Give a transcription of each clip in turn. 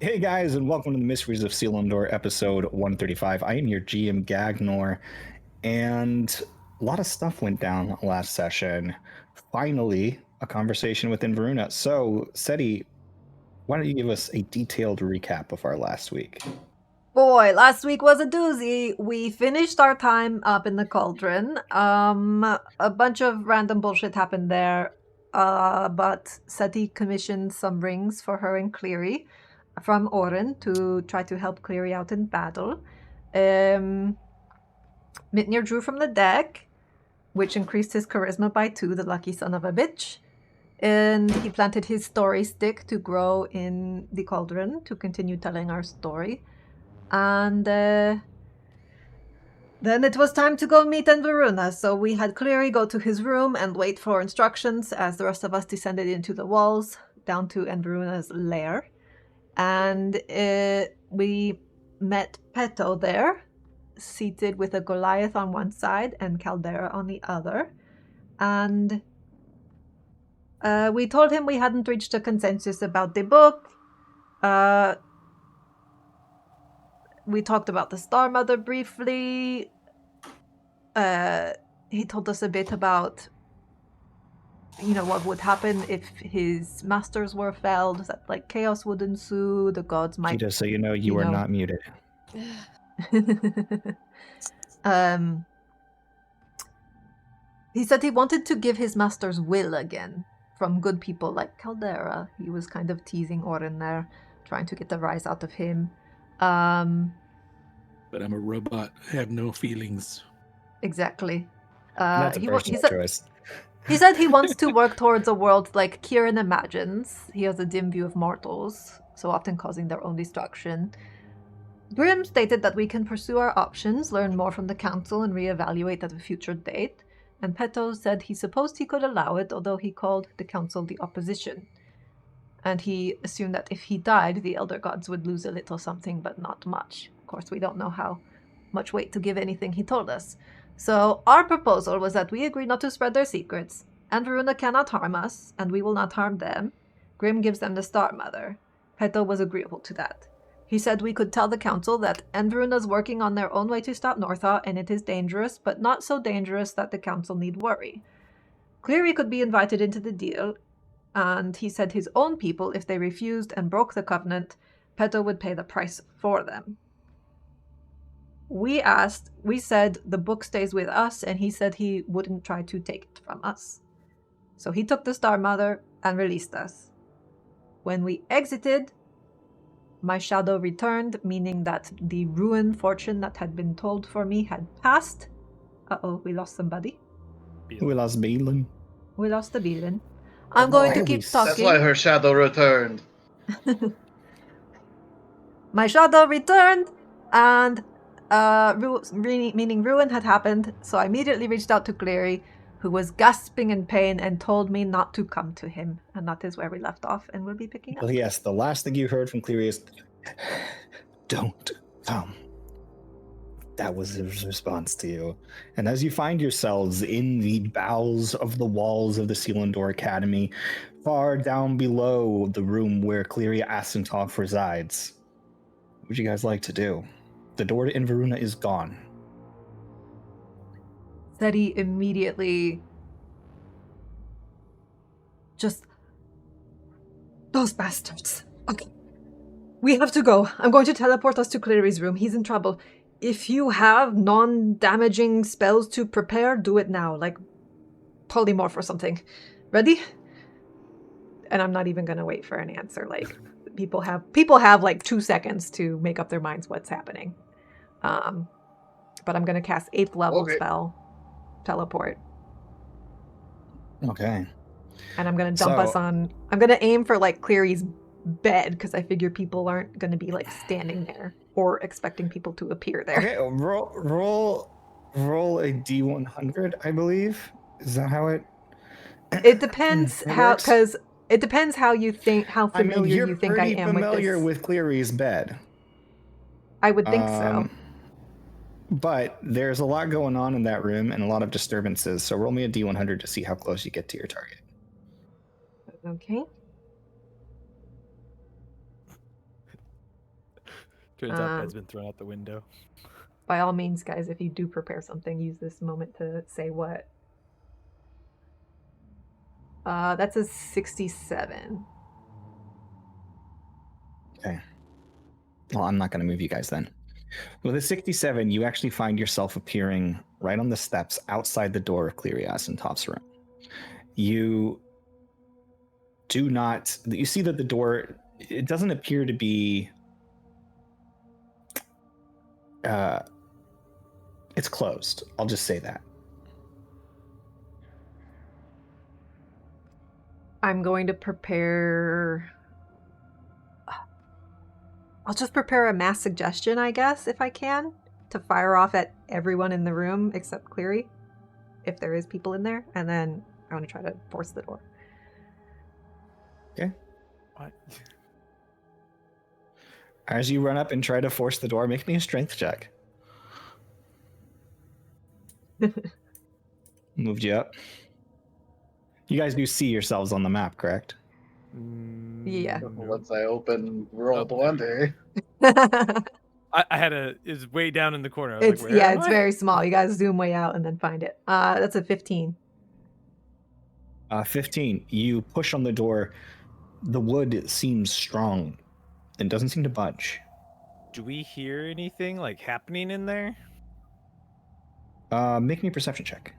Hey guys, and welcome to the Mysteries of Selindor, episode 135. I am your GM Gagnor, and a lot of stuff went down last session. Finally, a conversation with Inveruna. So, Seti, why don't you give us a detailed recap of our last week? Boy, last week was a doozy. We finished our time up in the cauldron. A bunch of random bullshit happened there. But Seti commissioned some rings for her and Cleary from Oren to try to help Cleary out in battle. Um, Mitnir drew from the deck, which increased his charisma by 2, the lucky son of a bitch. And he planted his story stick to grow in the cauldron to continue telling our story. And then it was time to go meet Enveruna, so we had Cleary go to his room and wait for instructions as the rest of us descended into the walls down to Enveruna's lair. And we met Peto there, seated with a Goliath on one side and Caldera on the other. And we told him we hadn't reached a consensus about the book. We talked about the Star Mother briefly. He told us a bit about, what would happen if his masters were felled, that, like, chaos would ensue, the gods might, Just so you know, you are not muted. He said he wanted to give his masters will again from good people like Caldera. He was kind of teasing Oren there, trying to get the rise out of him. But I'm a robot. I have no feelings. Exactly. That's a personal choice. He said he wants to work towards a world like Kieran imagines. He has a dim view of mortals, so often causing their own destruction. Grimm stated that we can pursue our options, learn more from the council, and reevaluate at a future date. And Peto said he supposed he could allow it, although he called the council the opposition. And he assumed that if he died, the elder gods would lose a little something, but not much. Of course, we don't know how much weight to give anything he told us. So our proposal was that we agree not to spread their secrets. Enveruna cannot harm us, and we will not harm them. Grimm gives them the Star Mother. Peto was agreeable to that. He said we could tell the council that Enveruna's working on their own way to stop Northaw, and it is dangerous, but not so dangerous that the council need worry. Cleary could be invited into the deal, and he said his own people, if they refused and broke the covenant, Peto would pay the price for them. We said the book stays with us, and he said he wouldn't try to take it from us. So he took the Star Mother and released us. When we exited, my shadow returned, meaning that the ruin fortune that had been told for me had passed. Uh-oh, we lost somebody. We lost Balin. We lost the Balin. I'm going to keep talking. That's why her shadow returned. My shadow returned, and meaning ruin had happened, so I immediately reached out to Cleary, who was gasping in pain and told me not to come to him. And that is where we left off, and we'll be picking up. Well, yes, the last thing you heard from Cleary is, don't come. That was his response to you. And as you find yourselves in the bowels of the walls of the Selindor Academy, far down below the room where Cleary Asentov resides, what would you guys like to do? The door to Inveruna is gone. Seti immediately just... Those bastards. Okay. We have to go. I'm going to teleport us to Cleary's room. He's in trouble. If you have non-damaging spells to prepare, do it now. Like polymorph or something. Ready? And I'm not even going to wait for an answer. Like, people have like 2 seconds to make up their minds what's happening. But I'm going to cast 8th level spell. Teleport. Okay. And I'm going to dump us on... I'm going to aim for, like, Cleary's bed, because I figure people aren't going to be, like, standing there or expecting people to appear there. Okay, roll a D100, I believe. Is that how it... It depends how... Because it depends how you think... How familiar you think I am with this. You're pretty familiar with Cleary's bed. I would think so. But there's a lot going on in that room and a lot of disturbances, so roll me a D100 to see how close you get to your target. Okay. Turns out bed's been thrown out the window. By all means, guys, if you do prepare something, use this moment to say what. That's a 67. Okay. Well, I'm not going to move you guys then. With a 67, you actually find yourself appearing right on the steps outside the door of Clerias in Top's room. You see that the door, it doesn't appear to be, it's closed. I'll just say that. I'm going to prepare... I'll just prepare a mass suggestion, I guess, if I can, to fire off at everyone in the room except Cleary, if there is people in there, and then I want to try to force the door. Okay. What? As you run up and try to force the door, make me a strength check. Moved you up. You guys do see yourselves on the map, correct? Yeah. Once I open roll 20. I had it's way down in the corner. I was It's like, where am it's I? very small. You guys zoom way out and then find it. That's a 15. 15. You push on the door. The wood seems strong and doesn't seem to budge. Do we hear anything like happening in there? Make me a perception check.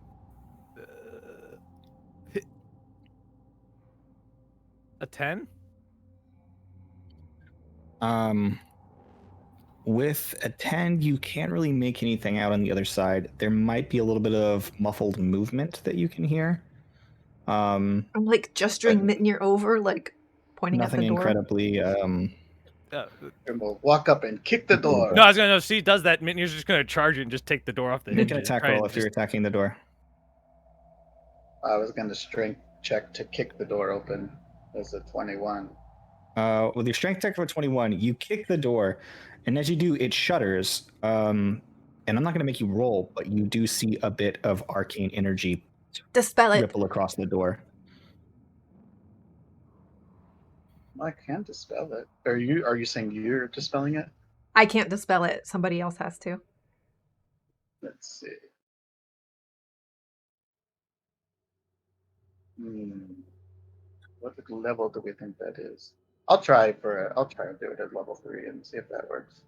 A 10? With a 10, you can't really make anything out on the other side. There might be a little bit of muffled movement that you can hear. I'm like gesturing Mitnir over, like pointing at the Nothing door. incredibly. And we'll walk up and kick the door. No, I was gonna. She does that. Mitnir's just gonna charge it and just take the door off the Make hinges. an attack roll if you're attacking the door. I was going to strength check to kick the door open as a 21. With your strength check for 21, you kick the door, and as you do, it shudders. And I'm not going to make you roll, but you do see a bit of arcane energy Dispel it. ripple across the door. I can't dispel it. Are you saying you're dispelling it? I can't dispel it. Somebody else has to. Let's see. What level do we think that is? I'll try to do it at level 3 and see if that works.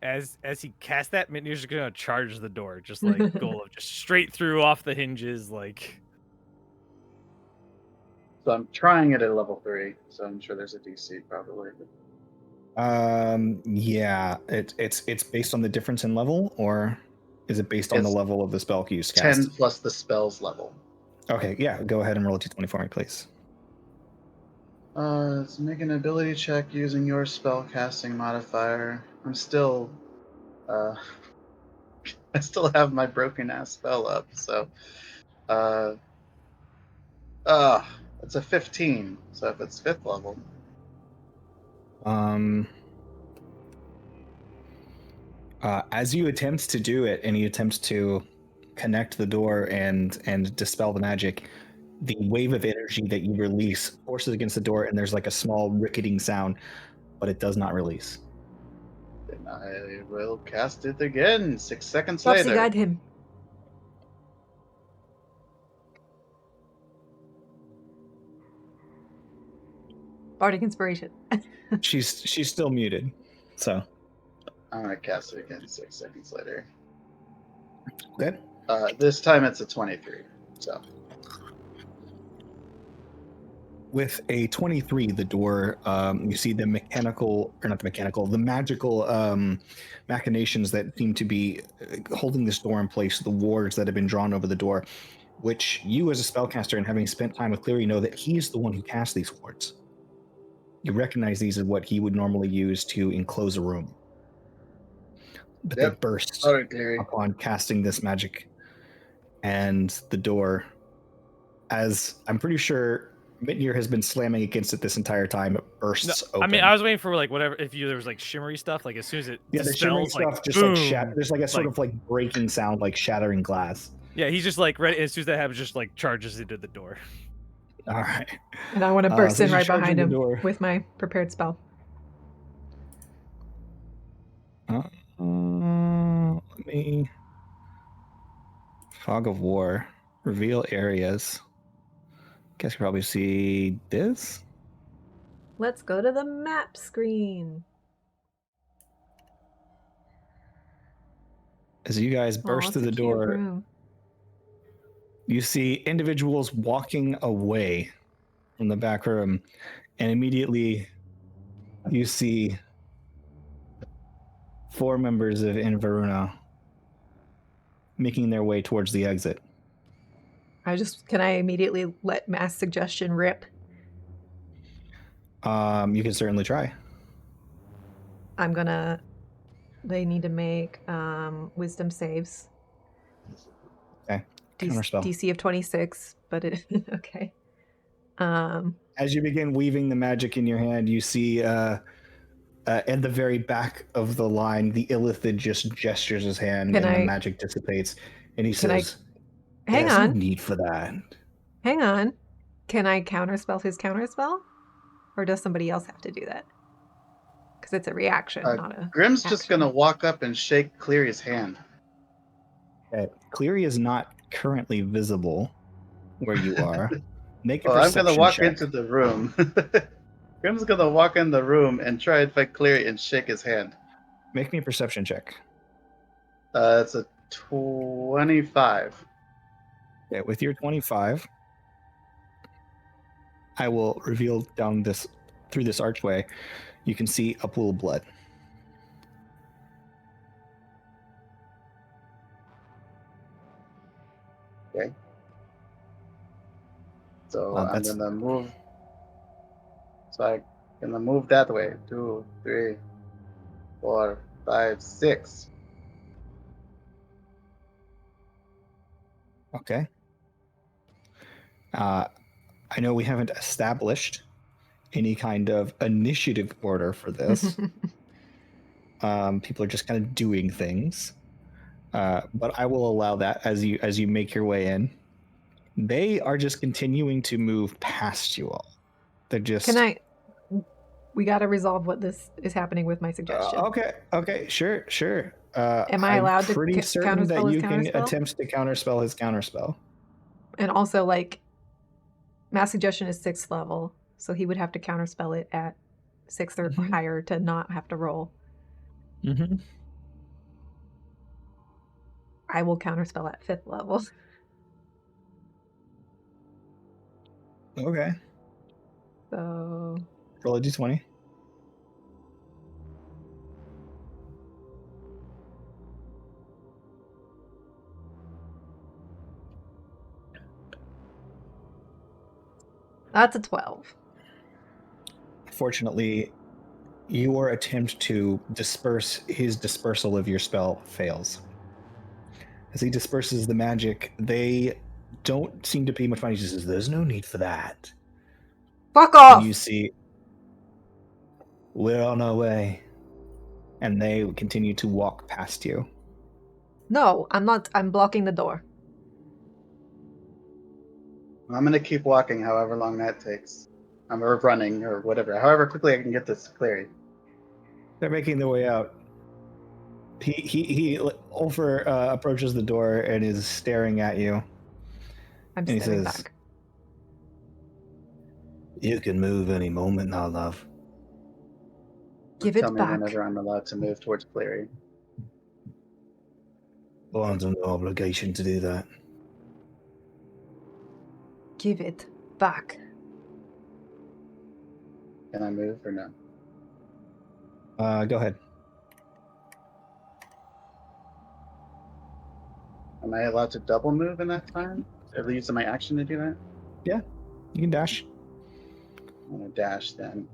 As he casts that, Mitnir's just gonna charge the door, just like Golem, just straight through off the hinges, like. So I'm trying it at level 3, so I'm sure there's a DC probably. Yeah, it's based on the difference in level, or is it based on the level of the spell you cast? 10 plus the spell's level. Okay, yeah, go ahead and roll a d20 for me, please. Let's make an ability check using your spell casting modifier. I'm still, I still have my broken ass spell up, so, it's a 15. So if it's 5th level, as you attempt to do it, and you attempt to connect the door and dispel the magic, the wave of energy that you release forces against the door, and there's like a small ricketing sound, but it does not release. then I will cast it again 6 seconds Topsy, later. guide him. Bardic inspiration. She's still muted, so I'm gonna cast it again 6 seconds later. okay. This time it's a 23. So With a 23, the door, you see the magical machinations that seem to be holding this door in place, the wards that have been drawn over the door, which you as a spellcaster and having spent time with Cleary know that he's the one who cast these wards. You recognize these as what he would normally use to enclose a room. But they burst upon casting this magic, and the door, as I'm pretty sure Mitnir has been slamming against it this entire time, it bursts open. I mean, I was waiting for like whatever, if there was like shimmery stuff, like as soon as it the shimmering stuff like, just boom, like there's like a sort of like breaking sound, like shattering glass. Yeah, he's just like ready. As soon as that happens, just like charges into the door. All right. And I want to burst so in you're right charging behind the him door. with my prepared spell. Let me. Fog of War. Reveal areas. Guess you probably see this. Let's go to the map screen. As you guys burst It's through a the cute door, room. you see individuals walking away from the back room, and immediately you see 4 members of Inveruna making their way towards the exit. Can I immediately let mass suggestion rip? You can certainly try. They need to make wisdom saves. Okay. Counterspell. DC of 26, but it okay. As you begin weaving the magic in your hand, you see at the very back of the line, the Illithid just gestures his hand the magic dissipates, and he says, hang "There's on. no need for that." Hang on. Can I counterspell his counterspell? Or does somebody else have to do that? Because it's a reaction, not a Grim's action. just going to walk up and shake Cleary's hand. Okay. Cleary is not currently visible where you are. Make a I'm perception going to walk check. into the room. Grim's going to walk in the room and try and find Cleary and shake his hand. Make me a perception check. It's a 25. Okay, with your 25, I will reveal through this archway. You can see a pool of blood. Okay. So I'm going to move. So I'm going to move that way. 2, 3, 4, 5, 6. Okay. I know we haven't established any kind of initiative order for this. People are just kind of doing things. But I will allow that as you make your way in. They are just continuing to move past you all. They're just. We got to resolve what this is happening with my suggestion. Okay, sure. Am I allowed to pretty certain that counterspell you his can counterspell? attempt to counterspell his counterspell. And also, mass suggestion is 6th level, so he would have to counterspell it at 6th or higher to not have to roll. Mm-hmm. I will counterspell at 5th level. Okay. So Roll a d20. that's a 12. Fortunately, your attempt to disperse his dispersal of your spell fails. As he disperses the magic, they don't seem to pay much mind. He says, "There's no need for that." Fuck off! And you see, we're on our way. And they continue to walk past you. No, I'm not. I'm blocking the door. I'm going to keep walking however long that takes. Or running or whatever. However quickly I can get this Cleary. They're making their way out. He approaches the door and is staring at you. I'm and staring he says, back. "You can move any moment now, love. Give Tell it me back. whenever I'm allowed to move towards Cleary. Well, I'm under no obligation to do that." Give it back. Can I move or no? Go ahead. Am I allowed to double move in that time? At least in my action to do that? Yeah, you can dash. I'm going to dash then.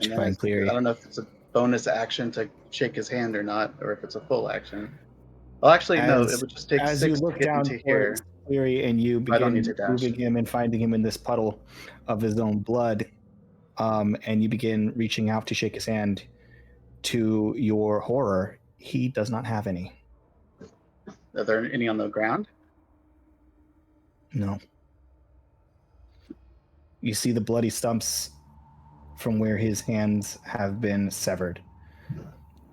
And then I don't know if it's a bonus action to shake his hand or not, or if it's a full action. Well, actually, no. It would just take 6 you look to get down into here. Cleary, and you I don't begin need to dash. moving him and finding him in this puddle of his own blood, and you begin reaching out to shake his hand. To your horror, he does not have any. Are there any on the ground? No. You see the bloody stumps from where his hands have been severed.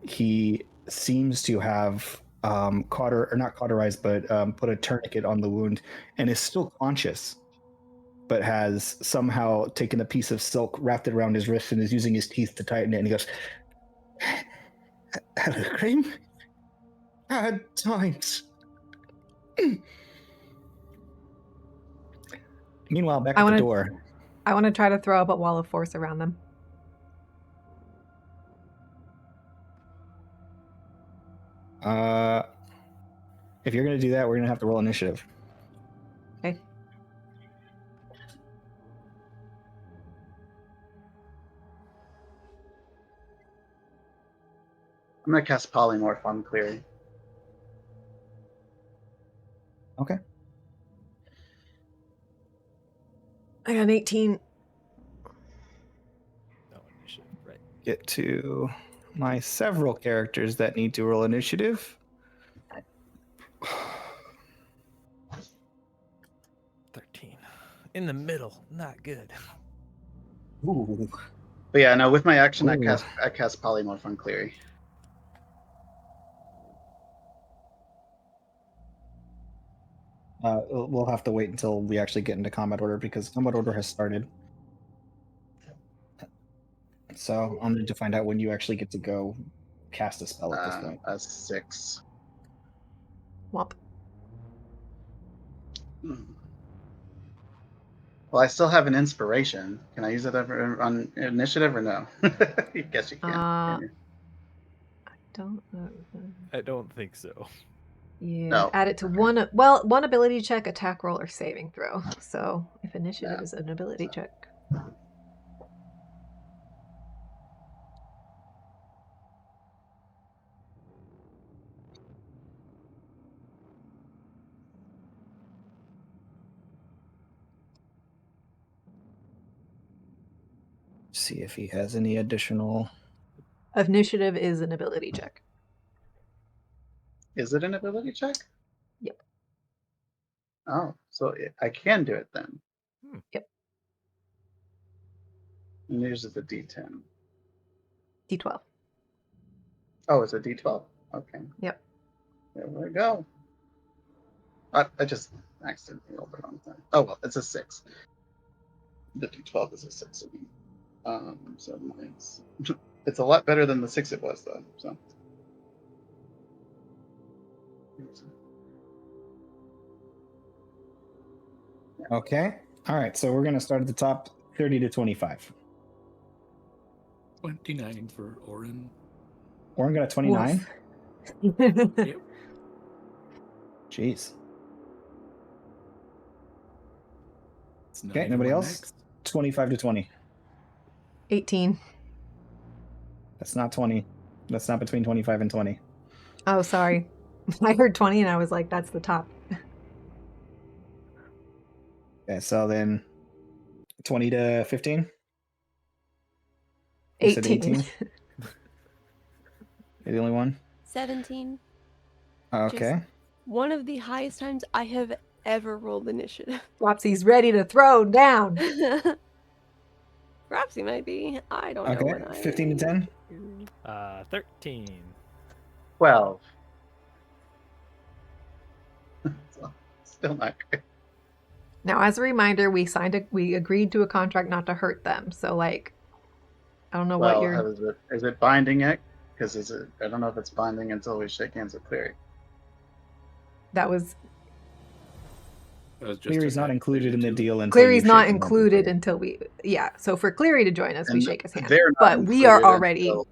He seems to have not cauterized, but put a tourniquet on the wound and is still conscious, but has somehow taken a piece of silk, wrapped it around his wrist, and is using his teeth to tighten it. And he goes, "Hello, Cream. Bad times." Meanwhile, back at the door. I want to try to throw up a wall of force around them. If you're going to do that, we're going to have to roll initiative. Okay. I'm gonna cast polymorph on Cleary. Okay. I got an 18. No initiative, right? Get to my several characters that need to roll initiative. 13. In the middle, not good. Ooh. But yeah, no. With my action, I Ooh. cast polymorph on Cleary. We'll have to wait until we actually get into combat order because combat order has started. So I'll need to find out when you actually get to go cast a spell at this point. A 6. Womp. Well, I still have an inspiration. Can I use it on initiative or no? I guess you can. I don't know. I don't think so. Yeah. No. Add it to one ability check, attack roll, or saving throw. So if initiative is an ability check. See if he has any additional. Initiative is an ability check. Is it an ability check? Yep. Oh, so I can do it then. Yep. And yours is a D10. D12. Oh, it's a D12. Okay. Yep. There we go. I just accidentally rolled the wrong thing. Oh well, it's a 6. The D12 is a 6. So mine's it's a lot better than the 6 it was though. So. Okay. All right. So we're going to start at the top, 30 to 25. 29 for Orin. Orin got a 29. Yep. Jeez. It's Okay. Anybody 91 else? next. 25 to 20. 18. That's not 20. That's not between 25 and 20. Oh, sorry. I heard 20 and I was like, that's the top. Okay. So then 20 to 15. You 18. said 18? You're the only one? 17. Okay. One of the highest times I have ever rolled initiative. Flopsy's ready to throw down. Perhaps he might be. I don't know Okay. what I 15 to 10. 13. 12. Still not great. Now, as a reminder, we agreed to a contract not to hurt them. So, like, I don't know what you're. Is it binding it? Because I don't know if it's binding until we shake hands with Cleary. That was. Cleary's not included in the deal until Cleary's you not shake hands with included Cleary. until we. Yeah. So for Cleary to join us, we And shake his hand. they're not But we are included already. until-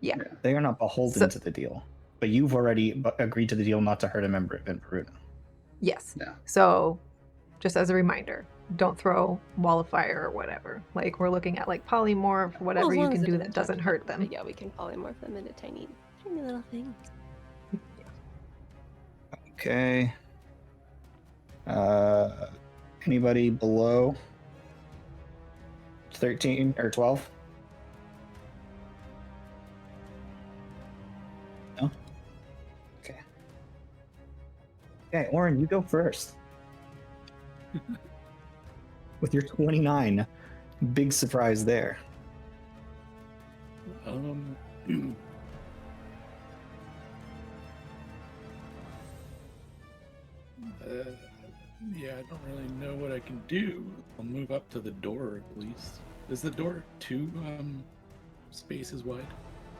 Yeah. They are not beholden to the deal, but you've already agreed to the deal not to hurt a member of Inferuna. Yes. Yeah. So, just as a reminder, don't throw wall of fire or whatever. Like, we're looking at like polymorph, whatever Well, as you long can as it do that doesn't touch hurt them. But yeah, we can polymorph them into tiny little things. Okay. Anybody below 13 or 12? No? Okay. Okay, Oren, you go first. With your 29. Big surprise there. Yeah, I don't really know what I can do. I'll move up to the door at least. Is the door 2 spaces wide?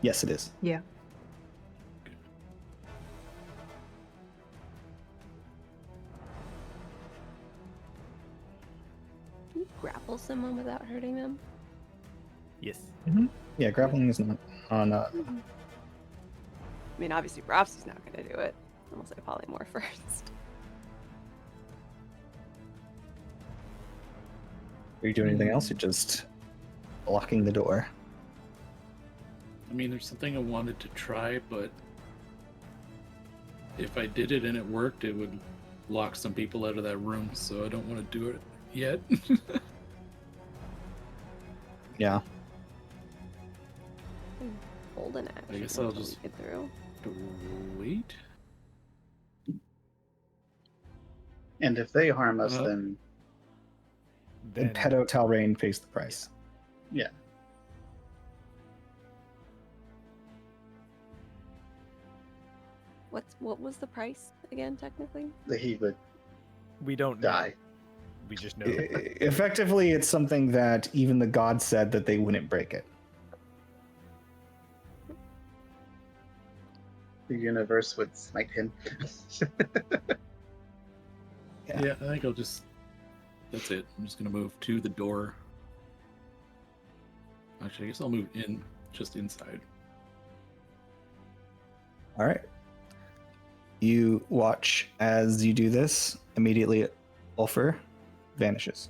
Yes, it is. Yeah. Can you grapple someone without hurting them? Yes. Yeah, grappling is not on. I mean, obviously, Raps is not going to do it. I'll say polymorph first. Are you doing anything else? You're just blocking the door. I mean, there's something I wanted to try, but if I did it and it worked, it would lock some people out of that room, so I don't want to do it yet. Yeah. Hold an action. I guess I'll until just- we get through. Wait. And if they harm us, Uh-huh. then And Pedo Talrain pays the price. yeah. What was the price again, technically? That he would We don't know. die. We just know. Effectively, it's something that even the gods said that they wouldn't break it. The universe would smite him. Yeah, I think I'll just... That's it. I'm just going to move to the door. Actually, I guess I'll move in, just inside. All right. You watch as you do this. Immediately, Ulfr vanishes.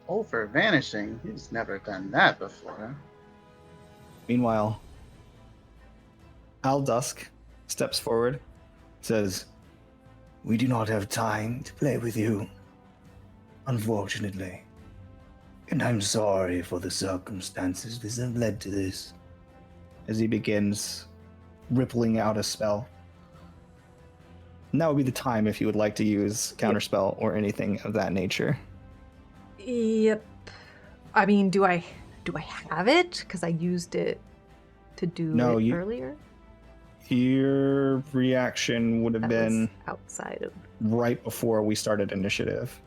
Oh, for vanishing. He's never done that before. Meanwhile, Aldusk steps forward, says, "We do not have time to play with you, unfortunately. And I'm sorry for the circumstances that have led to this." As he begins rippling out a spell. And that would be the time if you would like to use counterspell or anything of that nature. Yep. I mean, do I have it? Because I used it to do No, it you- earlier. Your reaction would have That been was outside of, right before we started initiative.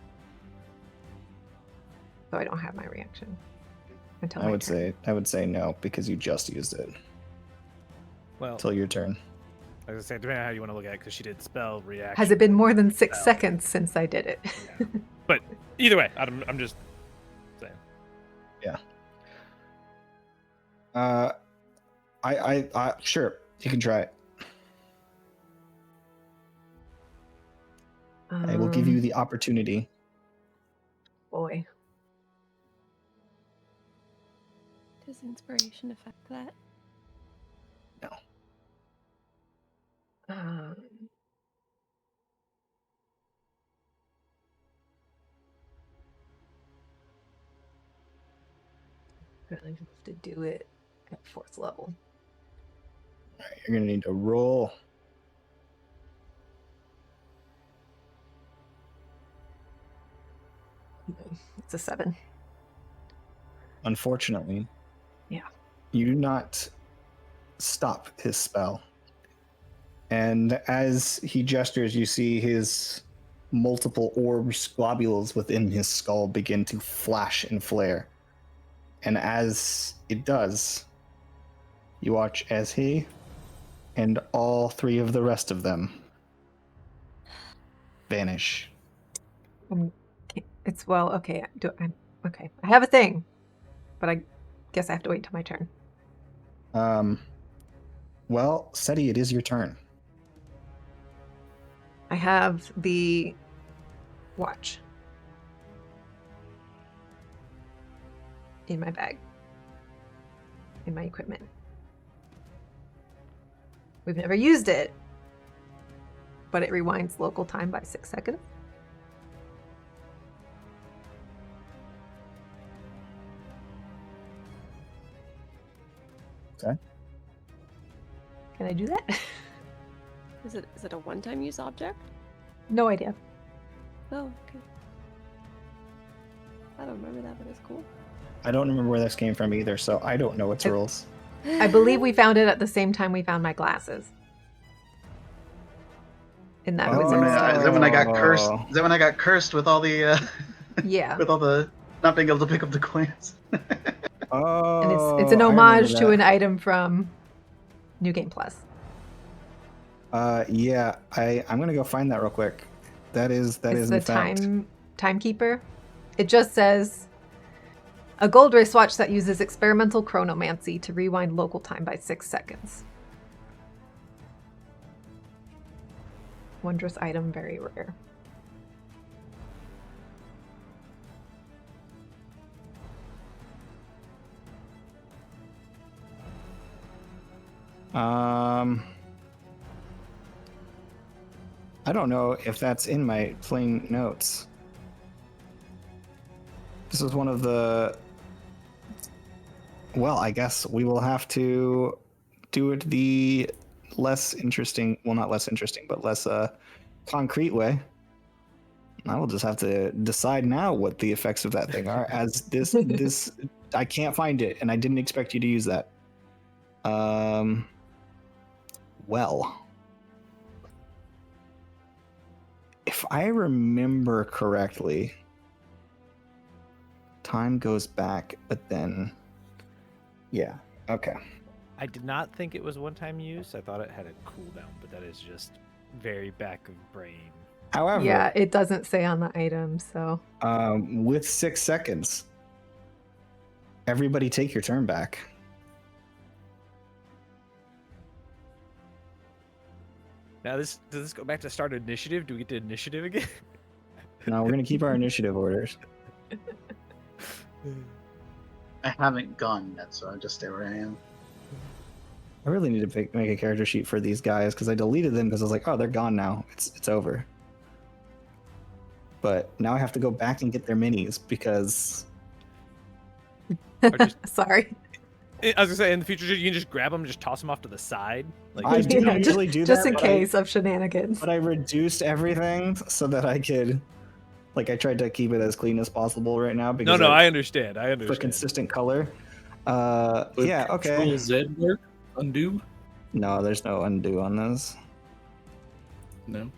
so I don't have my reaction until I my would turn. say no because you just used it Well, until your turn. I was gonna say, depending on how you want to look at it, because she did spell reaction. Has it been more than 6 Spell. seconds since I did it? Yeah. But either way, I'm just saying. I sure you can try it. I will give you the opportunity. Boy. Does inspiration affect that? Um, really have to do it at 4th level. All right, you're gonna need to roll. It's a 7. Unfortunately, Yeah. you do not stop his spell. And as he gestures, you see his multiple orbs, globules within his skull begin to flash and flare. And as it does, you watch as he and all 3 of the rest of them vanish. It's well, okay. Okay. I have a thing, but I guess I have to wait till my turn. Well, Seti, it is your turn. I have the watch in my bag, in my equipment. We've never used it, but it rewinds local time by 6 seconds. Okay. Can I do that? Is it a one-time use object? No idea. Oh, okay. I don't remember that, but it's cool. I don't remember where this came from either, so I don't know its rules. I believe we found it at the same time we found my glasses. In that Oh. wizard's Is that when I got cursed? Oh. Is that when I got cursed with all the Yeah. with all the not being able to pick up the coins? Oh, And it's an I remember homage to that. an item from New Game Plus. Yeah, I'm gonna go find that real quick. That is It's in the fact. timekeeper. It just says a gold wristwatch that uses experimental chronomancy to rewind local time by 6 seconds. Wondrous item, very rare. I don't know if that's in my plain notes. This is one of the. Well, I guess we will have to do it the less interesting, well, not less interesting, but less concrete way. I will just have to decide now what the effects of that thing are. As this, I can't find it, and I didn't expect you to use that. Well, if I remember correctly, time goes back, but then, yeah, okay. I did not think it was one-time use. I thought it had a cooldown, but that is just very back of brain. However, Yeah, it doesn't say on the item, so. with 6 seconds, everybody take your turn back. Now, does this go back to start initiative? Do we get to initiative again? No, we're gonna keep our initiative orders. I haven't gone yet, so I'll just stay where I am. I really need to make a character sheet for these guys because I deleted them because I was like, oh, they're gone now. It's over. But now I have to go back and get their minis because Or just, Sorry. I was gonna say, in the future, you can just grab them, and just toss them off to the side. Like, I do Yeah, usually do just that, in but case of shenanigans. But I reduced everything so that I could, like, I tried to keep it as clean as possible right now because no, I understand. I for understand. consistent color. Would Yeah, okay. Control Z work? Undo? No, there's no undo on this. No.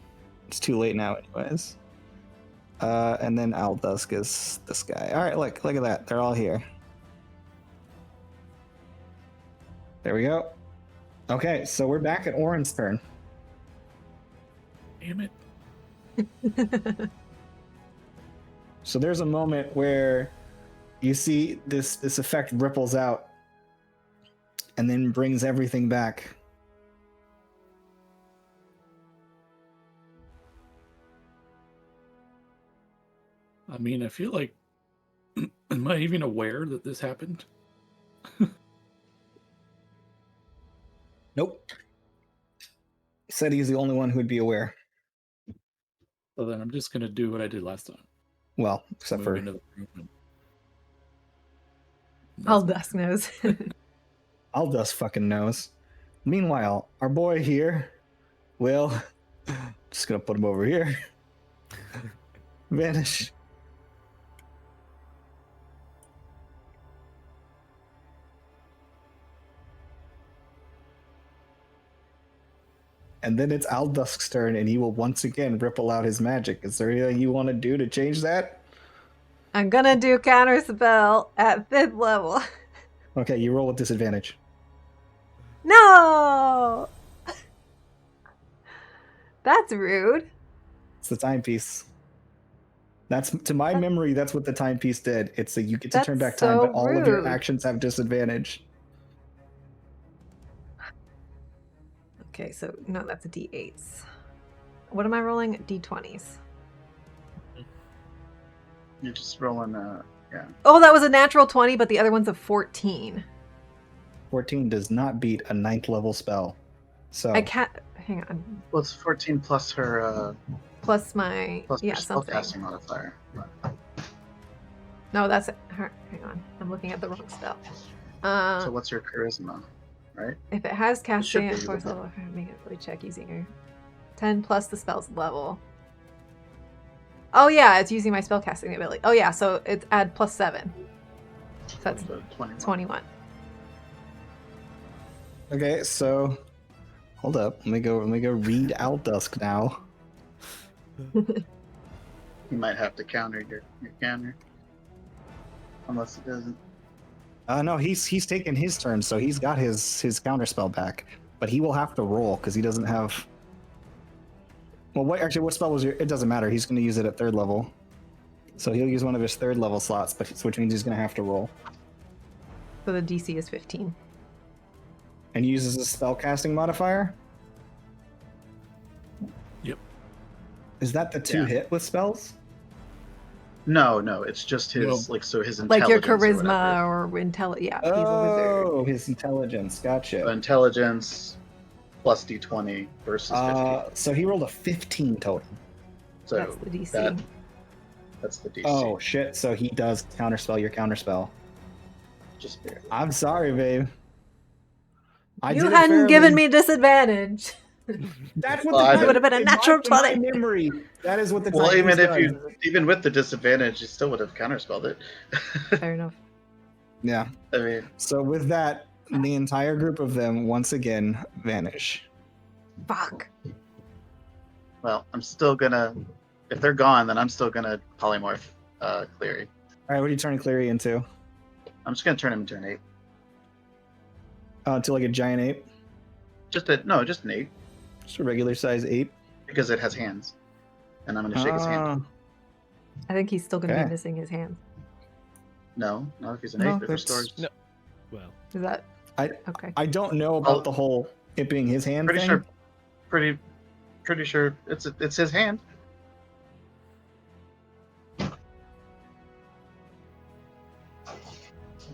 It's too late now, anyways. And then Aldusk is this guy. All right, look at that. They're all here. There we go. Okay, so we're back at Orin's turn. Damn it. So there's a moment where you see this effect ripples out and then brings everything back. I mean, I feel like. Am I even aware that this happened? Nope. He said he's the only one who'd be aware. So then I'm just gonna do what I did last time. Well, except Move for into the room and- All Dusk knows. Aldusk fucking knows. Meanwhile, our boy here, Will, just gonna put him over here. Vanish. And then it's Aldusk's turn, and he will once again ripple out his magic. Is there anything you want to do to change that? I'm gonna do counter spell at 5th level. Okay, you roll with disadvantage. No! That's rude. It's the timepiece. That's, to my memory, that's what the timepiece did. It's that you get to turn That's back time, so but all of your rude. actions have disadvantage. Okay, so no, that's a D8s. What am I rolling? D20s. You're just rolling yeah. Oh, that was a natural 20, but the other one's a 14. 14 does not beat a 9th level spell. So I can't. Hang on. Well, it's 14 plus her Plus my. plus yeah, her something. spellcasting modifier. No, that's her. Hang on. I'm looking at the wrong spell. So what's your charisma? right? If it has casting be at 4th usable. level, make it really check easier. 10 plus the spell's level. Oh yeah, it's using my spellcasting ability. Oh yeah, so it's add +7. So that's So 21. 21. Okay, so hold up. Let me go read Aldusk now. You might have to counter your counter. Unless he doesn't. No, he's taken his turn, so he's got his counter spell back. But he will have to roll because he doesn't have. Well, what spell was your? It doesn't matter. He's going to use it at 3rd level, so he'll use one of his 3rd level slots, which means he's going to have to roll. So the DC is 15. And he uses a spell casting modifier. Yep. Is that the 2 Yeah. hit with spells? No, it's just his Well, like so his Like your intelligence charisma or or intelligence. Yeah, he's a wizard. Oh, his intelligence. Gotcha. whatever. Intelligence plus d20 versus 15. So he rolled a 15 total. So That's the DC. that's the DC. Oh shit! So he does counterspell your counterspell. Just barely. I'm sorry, babe. I You did it hadn't fairly. given me disadvantage. That's what Well, the I It would have been a in my- natural in my 20. memory. That is what the Well, Titan even with the disadvantage, you still would have counterspelled it. Fair enough. Yeah. I mean, So with that, the entire group of them once again vanish. Fuck. well, I'm still gonna. If they're gone, then I'm still gonna polymorph Cleary. All right, what are you turning Cleary into? I'm just gonna turn him into an ape. To like a giant ape, Just an ape just a regular size ape. because it has hands, and I'm gonna shake his hand. I think he's still going to Okay. be missing his hand. No, not if he's an No, ape. It that's- restores. No. Well, Is that I- okay? I don't know about Oh. the whole it being his hand Pretty thing. sure. Pretty sure it's his hand.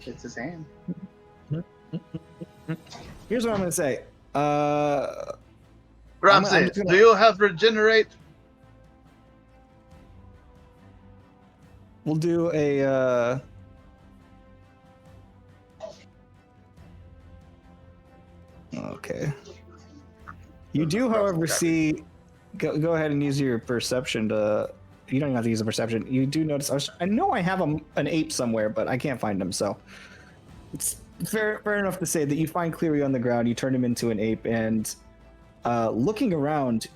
It's his hand. Here's what I'm gonna say. I'm Ramsey, just gonna- do you have regenerate? We'll do a. Okay. You do, however, see. Go ahead and use your perception to. You don't even have to use a perception. You do notice. I know I have an ape somewhere, but I can't find him. So it's fair enough to say that you find Cleary on the ground. You turn him into an ape, and looking around,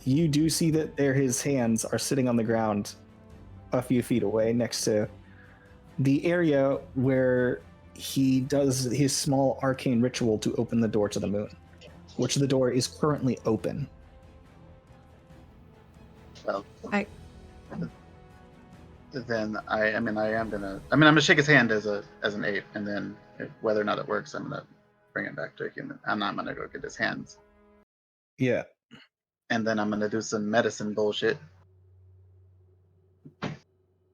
you do see that his hands are sitting on the ground, a few feet away, next to the area where he does his small arcane ritual to open the door to the moon, which the door is currently open. Well, I- then I'm gonna shake his hand as an ape, and then whether or not it works, I'm gonna bring him back to a human, and I'm gonna go get his hands, Yeah. and then I'm gonna do some medicine bullshit.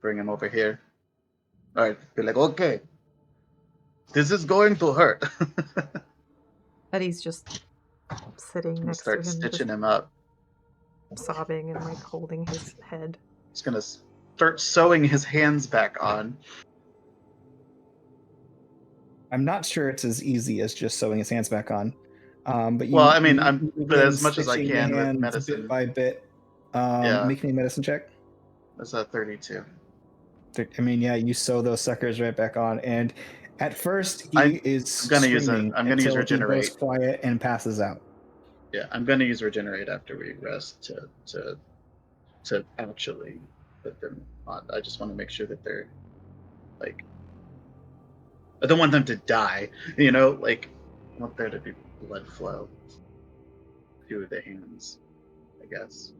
Bring him over here. All right, be like, okay, this is going to hurt. Eddie's just sitting and next to start him, stitching just him up. sobbing and like holding his head. Just gonna start sewing his hands back on. I'm not sure it's as easy as just sewing his hands back on. But you, Well, I mean, you but begin as much as I stitching the can with hands medicine. bit by bit. Yeah. Make me a medicine check. That's a 32. I mean, yeah, you sew those suckers right back on, and at first he I'm is gonna use screaming I'm gonna use until he goes regenerate. quiet and passes out. Yeah, I'm gonna use regenerate after we rest to actually put them on. I just want to make sure that they're like. I don't want them to die. Like I want there to be blood flow through the hands. I guess.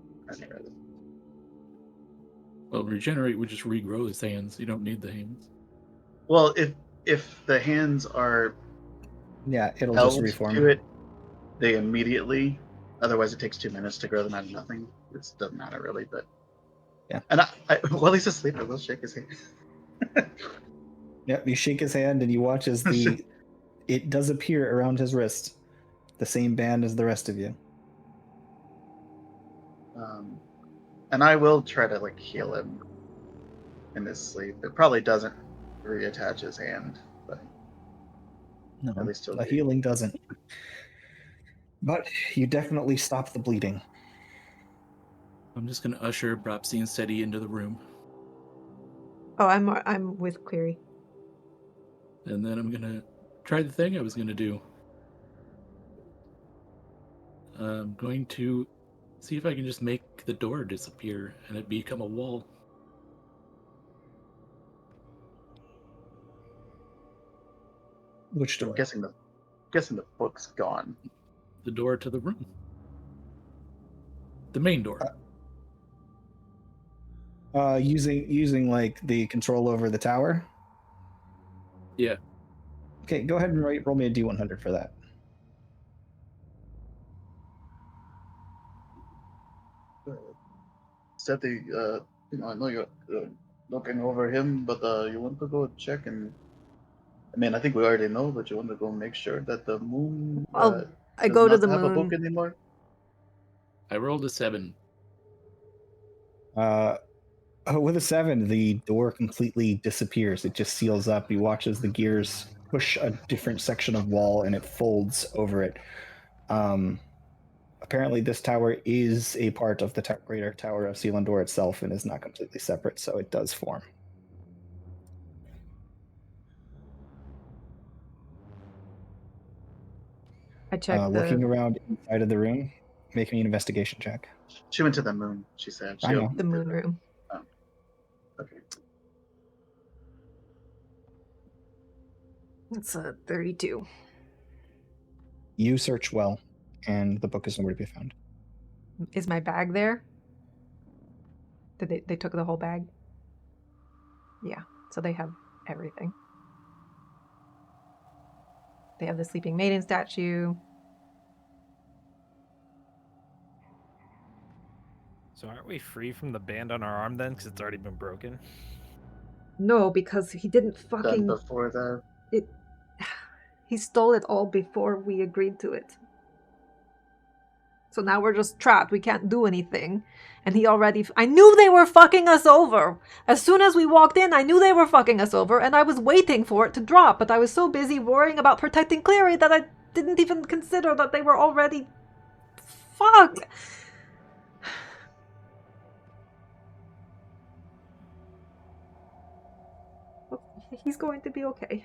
Well, regenerate would just regrow his hands. You don't need the hands. Well, if the hands are Yeah, it'll held just reform. to it, they immediately. Otherwise, it takes 2 minutes to grow them out of nothing. It doesn't matter really, but Yeah. And while he's asleep, I will shake his hand. Yep, you shake his hand and you watch as it does appear around his wrist, the same band as the rest of you. And I will try to heal him in his sleep. It probably doesn't reattach his hand, but No, At least till a the healing doesn't. But you definitely stop the bleeding. I'm just gonna usher Bropsy and Steady into the room, Oh, I'm with Cleary. and then I'm gonna try the thing I was gonna do. I'm going to see if I can just make the door disappear and it become a wall. Which I'm door? guessing the book's gone. The door to the room. The main door. Using like the control over the tower. Yeah. Okay, go ahead and roll me a d100 for that. Steady, I know you're looking over him, but you want to go check and. I mean, I think we already know, but you want to go make sure that the moon I does go to not the have a book moon. anymore. I rolled a 7. With a 7, the door completely disappears. It just seals up. You watch as the gears push a different section of wall and it folds over it. Apparently, this tower is a part of the greater tower of Selindor itself and is not completely separate, so it does form. I check Looking around inside of the room, make me an investigation check. She went to the moon. She said. I know. the moon room. Oh, okay. It's a 32. You search well, and the book is nowhere to be found. Is my bag there? Did they took the whole bag? Yeah. So they have everything. They have the sleeping maiden statue. So aren't we free from the band on our arm then? Because it's already been broken. No, because he didn't Done fucking before that. it. He stole it all before we agreed to it. So now we're just trapped. We can't do anything. And he already. I knew they were fucking us over. As soon as we walked in, I knew they were fucking us over, and I was waiting for it to drop, but I was so busy worrying about protecting Cleary that I didn't even consider that they were already. Fuck! He's going to be okay.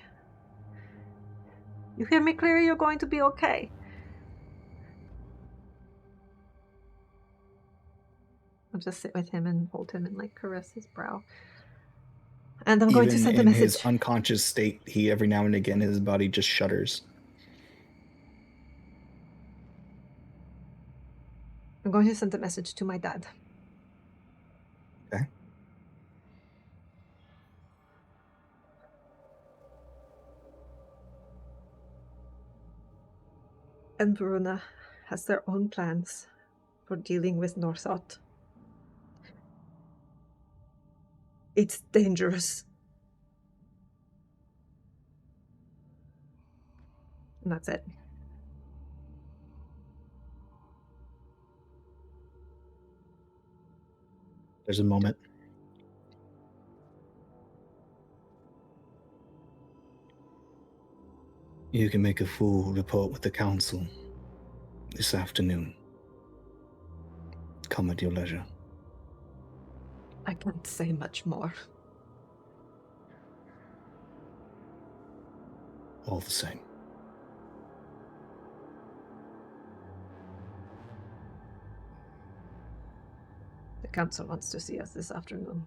You hear me, Cleary? You're going to be okay. I'll just sit with him and hold him and like caress his brow. And I'm going to send a Even in message. his unconscious state, he every now and again his body just shudders. I'm going to send a message to my dad. Okay. And Verona has their own plans for dealing with Northot. It's dangerous. And that's it. There's a moment. You can make a full report with the council this afternoon. Come at your leisure. I can't say much more. All the same. The council wants to see us this afternoon.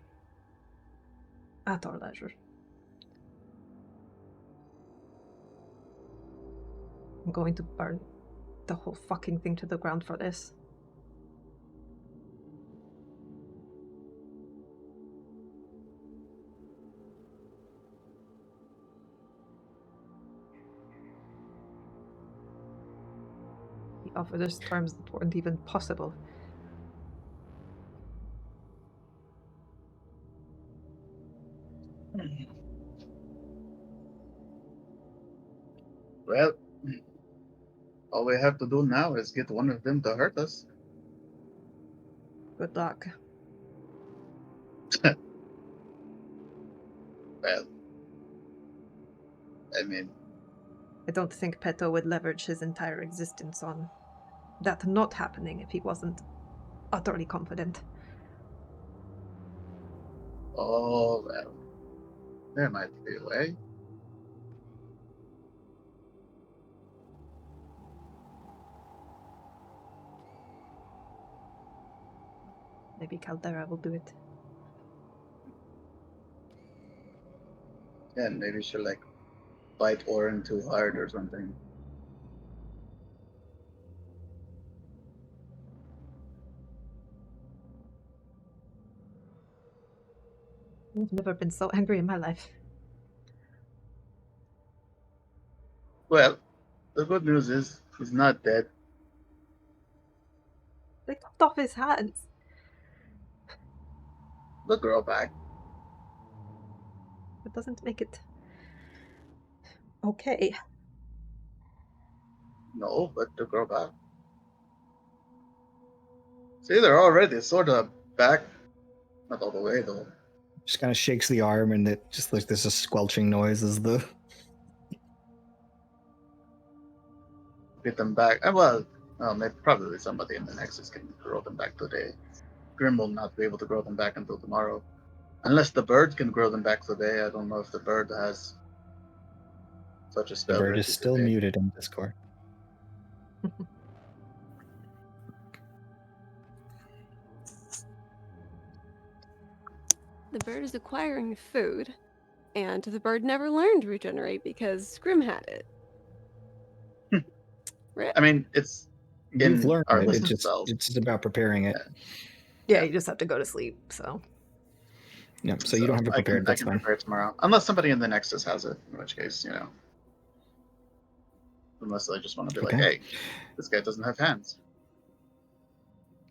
At our leisure. I'm going to burn the whole fucking thing to the ground for this. He offered us terms that weren't even possible. Well, all we have to do now is get one of them to hurt us. Good luck. Well, I mean, I don't think Peto would leverage his entire existence on that not happening if he wasn't utterly confident. Oh, well. There might be a way. Maybe Caldera will do it. Yeah, maybe she'll like bite Orin too hard or something. I've never been so angry in my life. Well, the good news is he's not dead. They chopped off his hands. The girl back. It doesn't make it okay. No, but the girl back. See, they're already sort of back. Not all the way though. Just kind of shakes the arm, and it just like there's a squelching noise as the Get them back. Well, maybe probably somebody in the Nexus can grow them back today. Grim will not be able to grow them back until tomorrow. Unless the bird can grow them back today. I don't know if the bird has such a the spell. bird is ready still today. muted in Discord. The bird is acquiring food, and the bird never learned to regenerate because Grim had it. Rip. I mean, it's You've in learned our it. list It's of just spells. it's just about preparing it. Yeah, you just have to go to sleep, so. Yeah, so you don't have it prepared. I That's can fine. prepare it tomorrow, unless somebody in the Nexus has it. In which case, unless I just want to be like, Okay. hey, this guy doesn't have hands.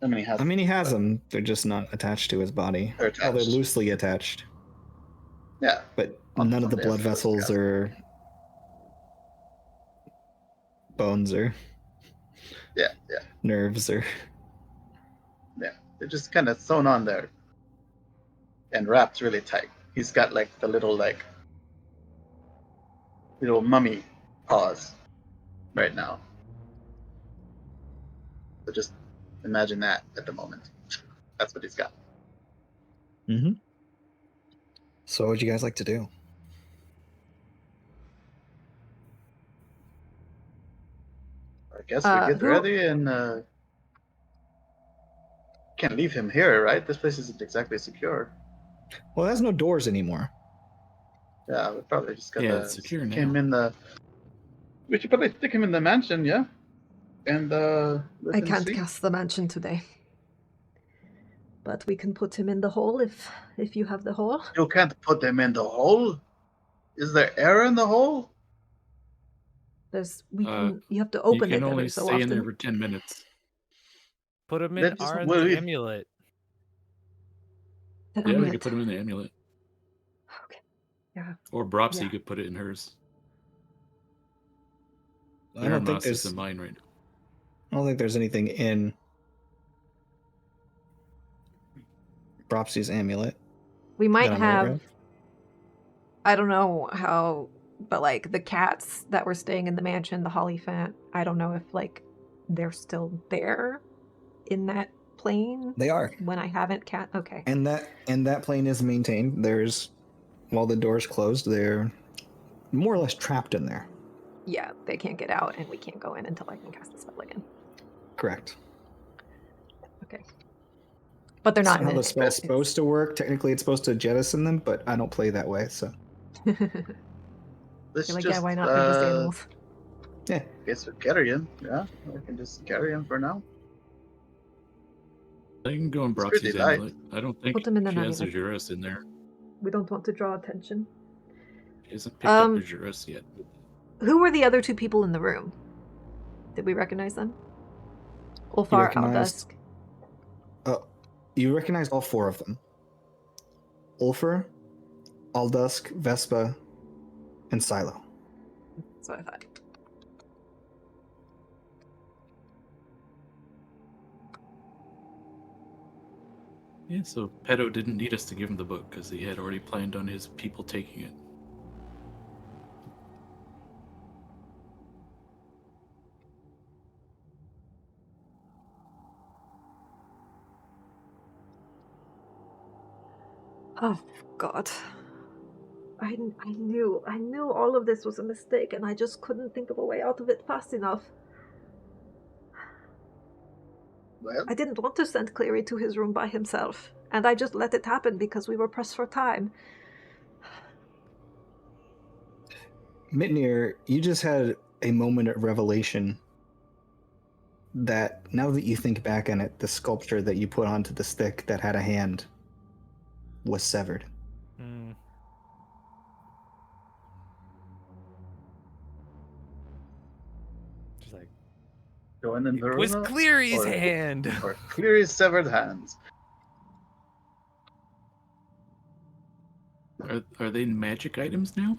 I mean, he has. I mean, he has but them. They're just not attached to his body. They're Oh, they're attached. loosely attached, Yeah, but On- none of on the the blood afterwards, vessels yeah. or bones or yeah. nerves or. They're just kind of sewn on there and wrapped really tight. He's got like the little mummy paws right now. So just imagine that at the moment. That's what he's got. Mm-hmm. So, what would you guys like to do? I guess we get Who- ready and can't leave him here, right? This place isn't exactly secure. Well, it has no doors anymore. Yeah, we probably just gotta Yeah, it's secure stick him now. in the. We should probably stick him in the mansion, yeah, and let I him can't sleep. cast the mansion today. But we can put him in the hole if you have the hole. You can't put him in the hole. Is there air in the hole? You have to You open can it only every so stay in there often. for 10 minutes. Put him in That just Arin's will be- amulet. An Yeah, we amulet. could put him in the amulet. Okay. Yeah. Or Bropsy Yeah. could put it in hers. I don't think Miranmas is there's. in mine right now. I don't think there's anything in Bropsy's amulet. We might that I'm aware have of. I don't know how, but like the cats that were staying in the mansion, the Hollyphant, I don't know if like they're still there in that plane They are, when I haven't okay. and that plane is maintained. While the door's closed, they're more or less trapped in there. Yeah, they can't get out and we can't go in until I can cast the spell again. Correct. Okay. But they're That's not how in the it. spell's supposed to work. Technically, it's supposed to jettison them, but I don't play that way, so. Let's You're like, just yeah, why not? They're just animals. Yeah. guess we carry him. Yeah, we can just carry him for now. I can go in It's pretty Bropsy's light. amulet. I don't think Put him in an she has the amulet. Juris in there. We don't want to draw attention. She hasn't picked up Um, the Juris yet. Who were the other two people in the room? Did we recognize them? Ulfar, recognized- Aldusk. Oh, you recognize all four of them. Ulfar, Aldusk, Vespa, and Silo. That's what I thought. Yeah, so Pedo didn't need us to give him the book because he had already planned on his people taking it. Oh, God. I knew all of this was a mistake, and I just couldn't think of a way out of it fast enough. Well, I didn't want to send Cleary to his room by himself, and I just let it happen because we were pressed for time. Mitnir, you just had a moment of revelation that now that you think back on it, the sculpture that you put onto the stick that had a hand was severed. Hmm. Just like join in it was Verona Cleary's or- hand. or Cleary's severed hands. Are they magic items now?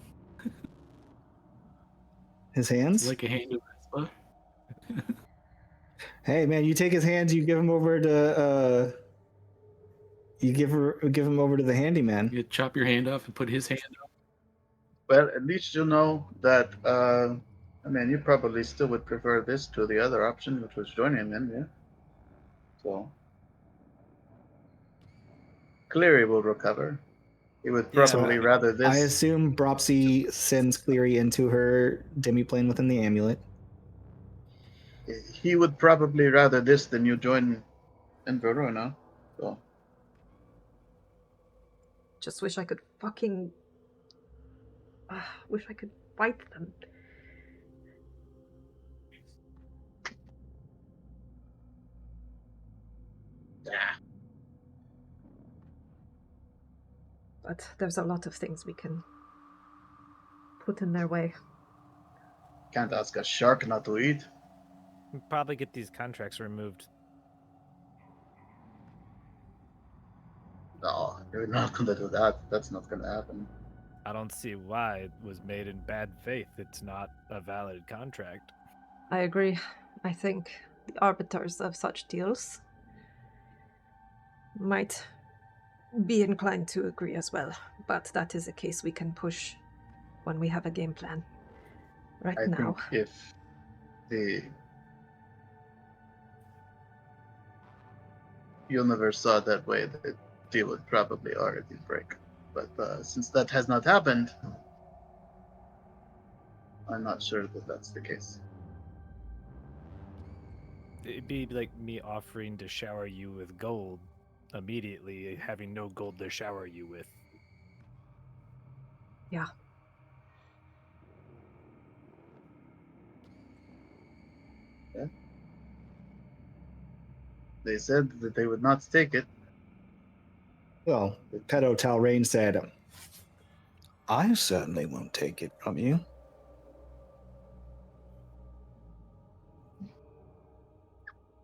His It's hands? like a hand of Vespa. Hey man, you take his hands, you give him over to you give him over to the handyman. You chop your hand off and put his hand off. Well, at least you know that. I mean, you probably still would prefer this to the other option, which was joining them, yeah. So Cleary will recover. He would Yeah, probably but- rather this. I assume Bropsy sends Cleary into her demiplane within the amulet. He would probably rather this than you join in Verona. So Just wish I could fucking... wish I could fight them. yeah, But there's a lot of things we can put in their way. can't ask a shark not to eat. probably get these contracts removed. No, you're not gonna do that. That's not gonna happen. I don't see why it was made in bad faith. It's not a valid contract. I agree. I think the arbiters of such deals might be inclined to agree as well, but that is a case we can push when we have a game plan. Right I now, think if the universe saw it that way, the deal would probably already break. But since that has not happened, I'm not sure that that's the case. It'd be like me offering to shower you with gold immediately, having no gold to shower you with. yeah. They said that they would not take it. Well, Pedo Talrain said, I certainly won't take it from you.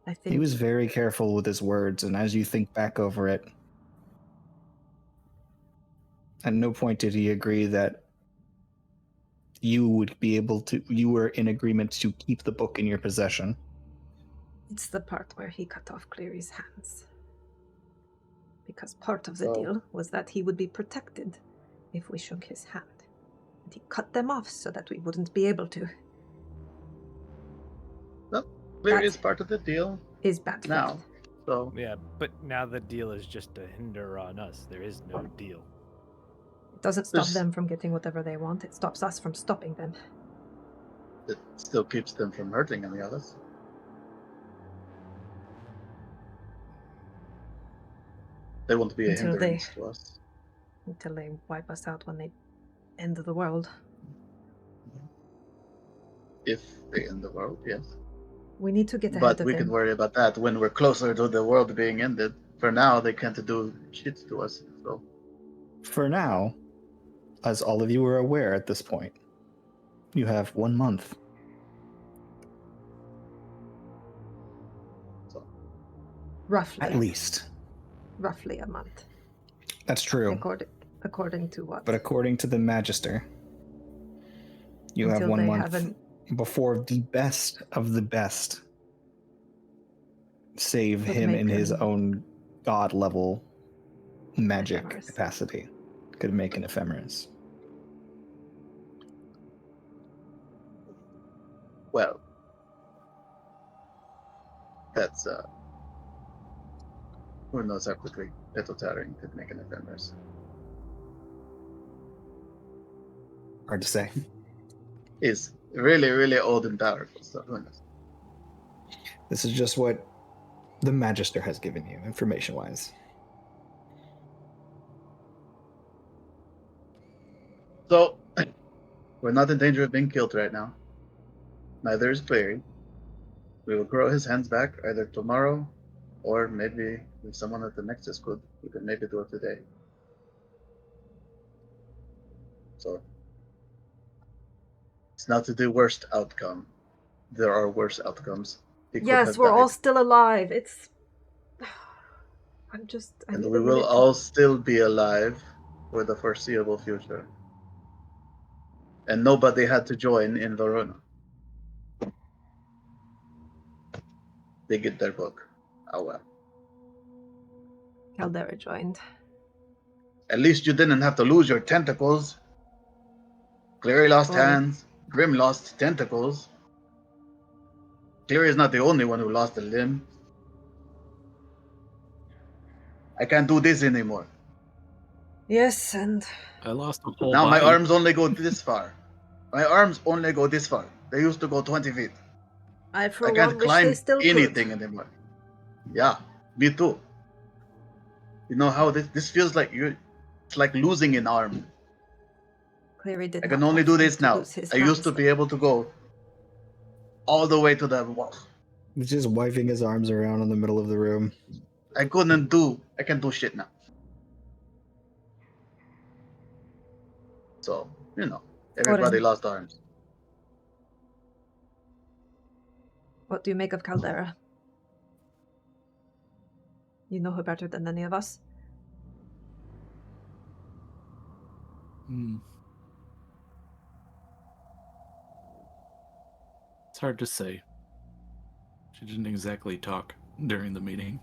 I think He was very careful with his words, and as you think back over it, at no point did he agree that you were in agreement to keep the book in your possession. it's the part where he cut off Cleary's hands. Because part of the So- deal was that he would be protected if we shook his hand. And he cut them off so that we wouldn't be able to. Clear That- is part of the deal Is bad faith. now. So Yeah, but now the deal is just a hinder on us. There is no deal. It doesn't stop There's- them from getting whatever they want. It stops us from stopping them. it still keeps them from hurting any of us. They won't be a Until they- hindrance to us. Until they wipe us out when they end the world. If they end the world, yes. We need to get ahead But of we him. can worry about that when we're closer to the world being ended. For now, they can't do shit to us. So For now, as all of you are aware at this point, you have 1 month. Roughly. At least. Roughly a month. That's true. According to what? But according to the Magister, you have Until 1 they month haven't- before the best of the best save Could him make in his him- own god level magic Ephemeris. capacity. Could make an ephemeris. well, that's who knows how quickly Petotaring could make an ephemeris. Hard to say. He's really, really old and powerful, so who knows? This is just what the Magister has given you, information-wise. So, we're not in danger of being killed right now. Neither is Clary. We will grow his hands back either tomorrow, or maybe if someone at the Nexus could, we could maybe do it today. So, it's not the worst outcome. There are worse outcomes. He could Yes, have we're died. all still alive. It's. I And need we a will minute to- all still be alive for the foreseeable future. And nobody had to join in Verona. They get their book. Oh well. Caldera joined. At least you didn't have to lose your tentacles. Clary lost Boy. hands. Grim lost tentacles. Clary is not the only one who lost a limb. I can't do this anymore. Yes, and I lost a whole Now my body. arms only go this far. My arms only go this far. They used to go 20 feet. I for I one can't wish they climb still anything could. anymore. Yeah, me too. You know how this feels like it's like losing an arm. Clary did I not can only do want this to now. lose his I used hands, to be able to go all the way to the wall. He's just waving his arms around in the middle of the room. I can do shit now. So, everybody Oren. lost arms. What do you make of Caldera? You know her better than any of us. Hmm. It's hard to say. She didn't exactly talk during the meeting.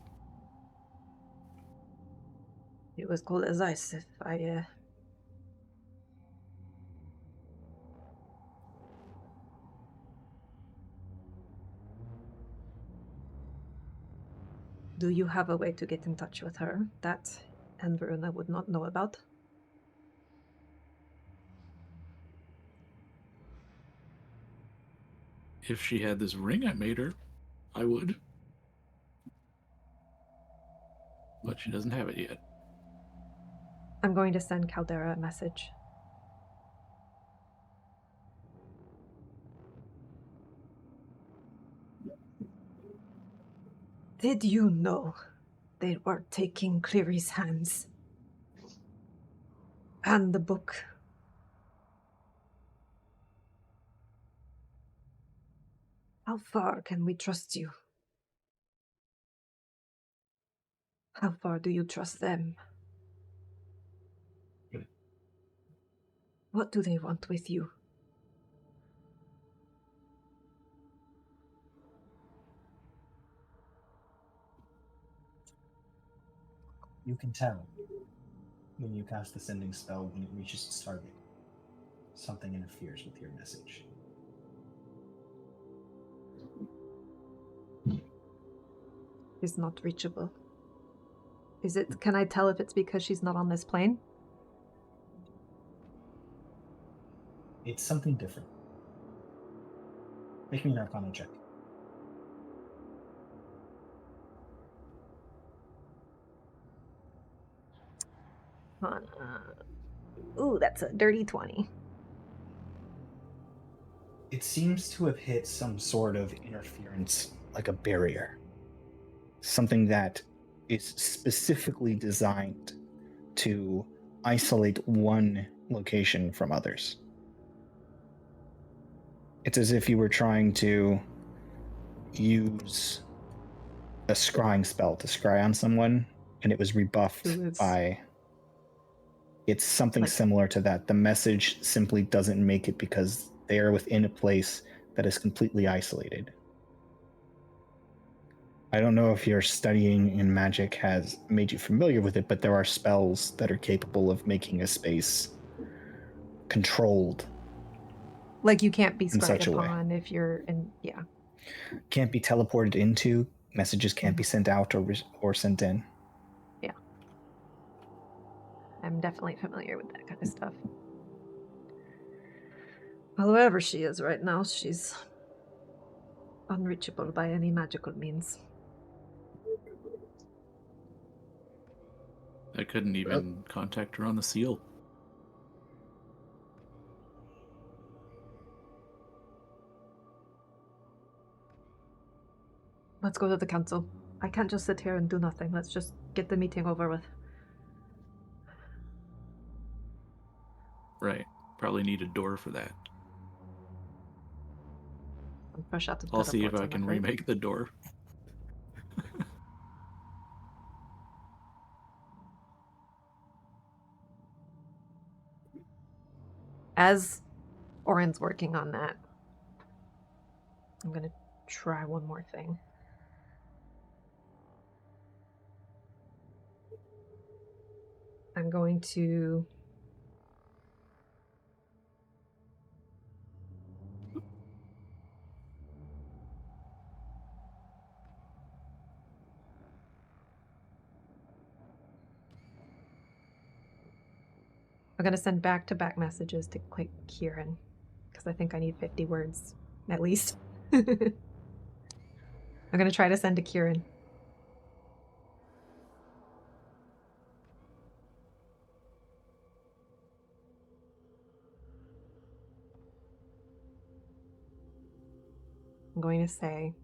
It was cold as ice. If I, Do you have a way to get in touch with her that Verona would not know about? If she had this ring I made her, I would. But she doesn't have it yet. I'm going to send Caldera a message. Did you know they were taking Cleary's hands? And the book? How far can we trust you? How far do you trust them? What do they want with you? You can tell when you cast the sending spell when it reaches its target. Something interferes with your message. Is not reachable. Can I tell if it's because she's not on this plane? It's something different. Make me an Arcana check. Ooh, that's a dirty 20. It seems to have hit some sort of interference, like a barrier. Something that is specifically designed to isolate one location from others. It's as if you were trying to use a scrying spell to scry on someone, and it was rebuffed by... It's something similar to that. The message simply doesn't make it because they are within a place that is completely isolated. I don't know if your studying in magic has made you familiar with it, but there are spells that are capable of making a space controlled. Like you can't be in such scryed a way. upon if you're in, yeah. Can't be teleported into, messages can't be sent out or sent in. Yeah. I'm definitely familiar with that kind of stuff. Well, wherever she is right now, she's unreachable by any magical means. I couldn't even contact her on the seal. Let's go to the council. I can't just sit here and do nothing. Let's just get the meeting over with. Right. Probably need a door for that. I'm fresh out of I'll see if teleports, I I'm can afraid. remake the door. As Oren's working on that, I'm gonna try one more thing. I'm going to send back-to-back messages to Kieran, because I think I need 50 words, at least. I'm gonna try to send to Kieran. I'm going to say,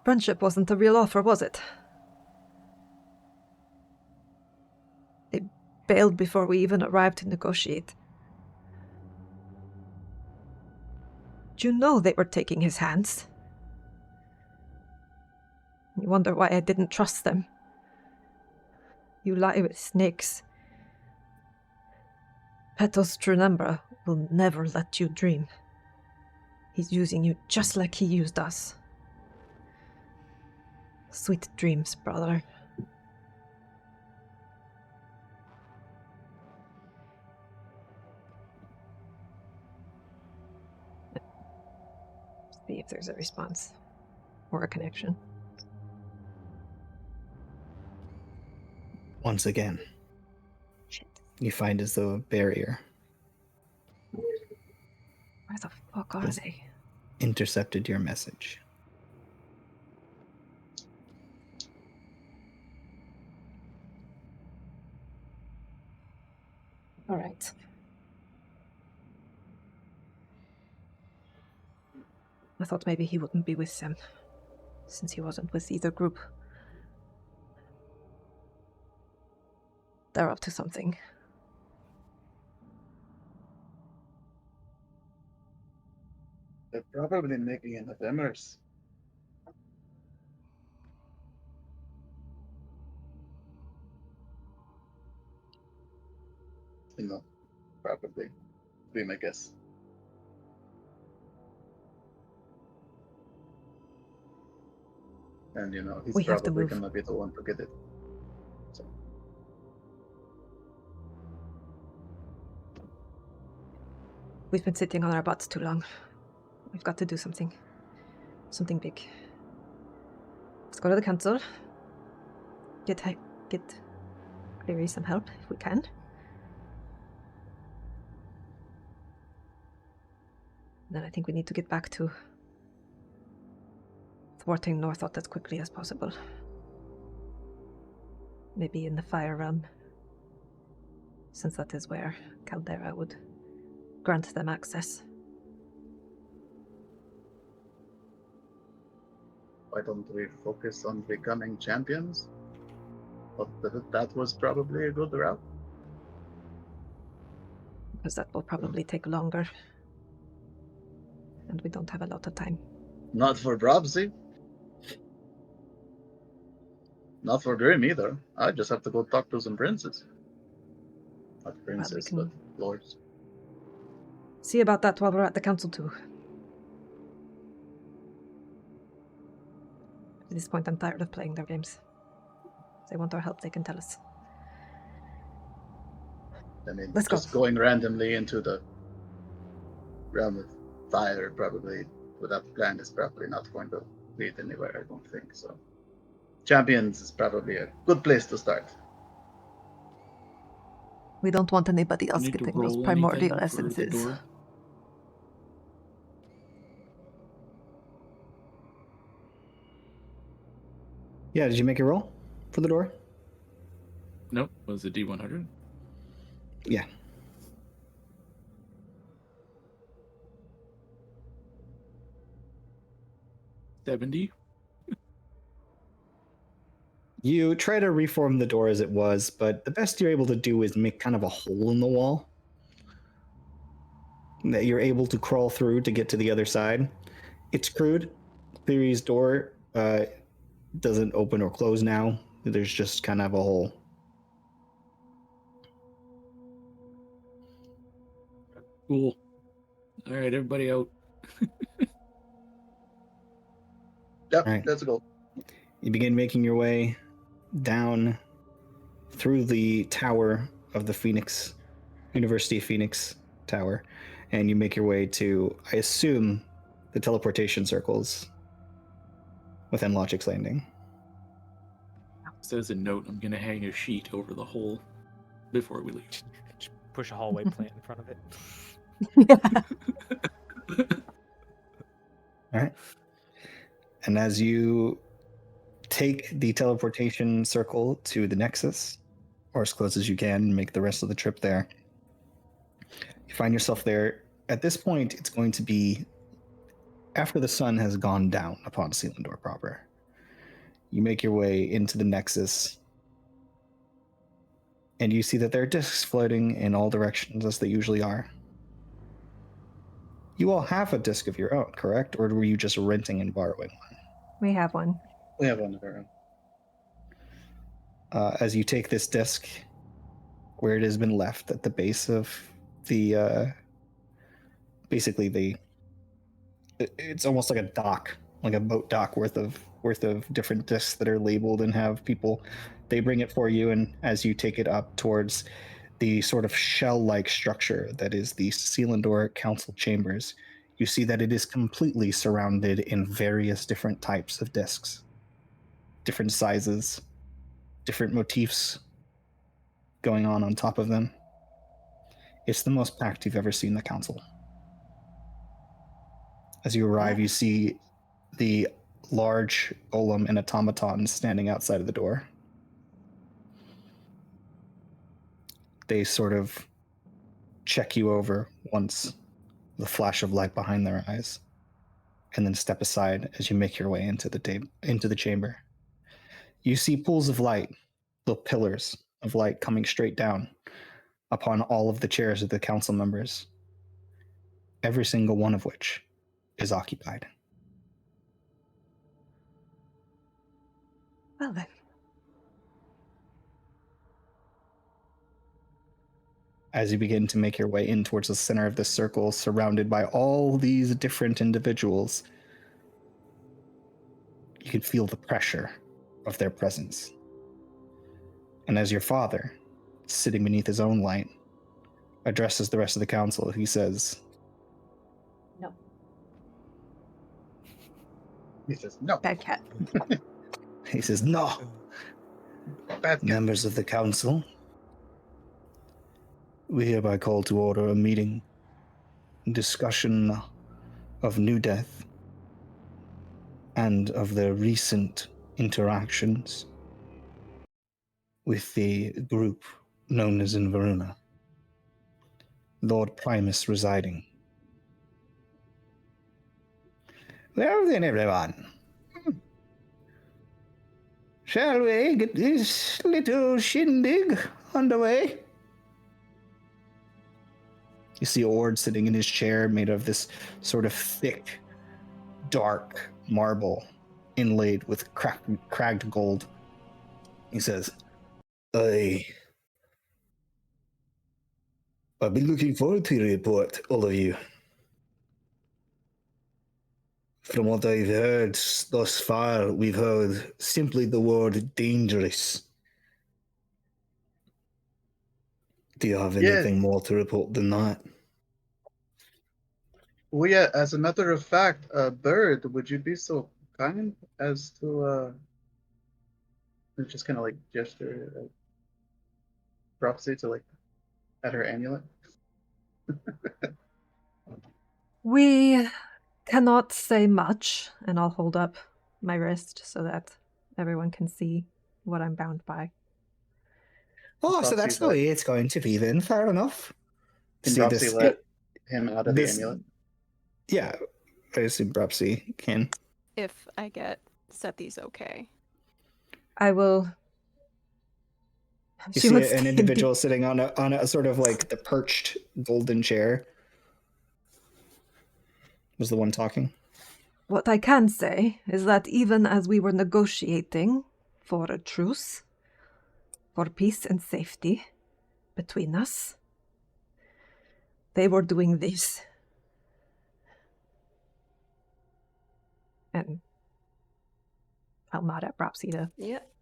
friendship wasn't the real offer, was it? They bailed before we even arrived to negotiate. Do you know they were taking his hands? You wonder why I didn't trust them. You lie with snakes. Petos Trunambra will never let you dream. He's using you just like he used us. Sweet dreams, brother. See if there's a response. Or a connection. Once again, Shit. you find as though a barrier Where the fuck are Yes. they? intercepted your message. Alright. I thought maybe he wouldn't be with them, since he wasn't with either group. They're up to something. They're probably making an ephemeris. You know, probably. Be my guess. And you know, he's We have to probably move. gonna be the one to get it. So We've been sitting on our butts too long. We've got to do something. Something big. Let's go to the council. Get Cleary some help if we can. Then I think we need to get back to thwarting Northot as quickly as possible. Maybe in the Fire Realm, since that is where Caldera would grant them access. why don't we focus on becoming champions? But that was probably a good route. Because that will probably take longer. And we don't have a lot of time. Not for Brobsy. Not for Grim either. I just have to go talk to some princes. Not princes, can- but lords. See about that while we're at the council too. At this point, I'm tired of playing their games. If they want our help, they can tell us. I mean, Let's go. just going randomly into the realm of fire probably without plan is probably not going to lead anywhere, I don't think. So champions is probably a good place to start. We don't want anybody I else need to getting those roll primordial anything for the essences. door. Yeah, did you make a roll for the door? Nope. Was it D100? Yeah. $70. You try to reform the door as it was, but the best you're able to do is make kind of a hole in the wall that you're able to crawl through to get to the other side. It's crude. Theory's door doesn't open or close now. There's just kind of a hole. Cool. All right, everybody out. Yep, Right. let's go. You begin making your way down through the tower of the Phoenix, University of Phoenix Tower, and you make your way to, I assume, the teleportation circles within Logic's Landing. Says a note. I'm gonna hang a sheet over the hole before we leave. Just push a hallway plant in front of it. All right. And as you take the teleportation circle to the Nexus, or as close as you can, and make the rest of the trip there, you find yourself there. At this point, it's going to be after the sun has gone down upon Selindor proper. You make your way into the Nexus, and you see that there are discs floating in all directions as they usually are. You all have a disc of your own, correct? Or were you just renting and borrowing one? We have one. We have one of our own. As you take this disc where it has been left at the base of the it's almost like a dock, like a boat dock worth of different discs that are labeled and have people, they bring it for you, and as you take it up towards the sort of shell-like structure that is the Selindor Council Chambers, you see that it is completely surrounded in various different types of discs, different sizes, different motifs going on top of them. It's the most packed you've ever seen the council. As you arrive, you see the large golem and automaton standing outside of the door. They sort of check you over once, the flash of light behind their eyes, and then step aside as you make your way into the chamber. You see pools of light, little pillars of light coming straight down upon all of the chairs of the council members, every single one of which is occupied. Well then. As you begin to make your way in towards the center of the circle, surrounded by all these different individuals, you can feel the pressure of their presence. And as your father, sitting beneath his own light, addresses the rest of the council, he says, No. He says, no. Bad cat. he says, no, Bad cat. members of the council, we hereby call to order a meeting, discussion of New Death and of their recent interactions with the group known as Inveruna. Lord Primus residing. Well then, everyone. Shall we get this little shindig underway? You see Ord sitting in his chair made of this sort of thick, dark marble inlaid with cracked gold. He says, I've been looking forward to your report, all of you. From what I've heard thus far, we've heard simply the word dangerous. Do you have anything more to report than that? Well, yeah, as a matter of fact, Bird, would you be so kind as to just kind of like gesture prophecy to like at her amulet? We cannot say much, and I'll hold up my wrist so that everyone can see what I'm bound by. Oh, so Prophecy that's the let way it's going to be then. Fair enough. Can See prophecy this? let him out of the This, amulet? yeah, I assume Propsy can. If I get Sethi's okay. I will. You She see would an stand individual sitting on a sort of like the perched golden chair. Was the one talking? What I can say is that even as we were negotiating for a truce, for peace and safety between us, they were doing this. And I'll nod at Propsy to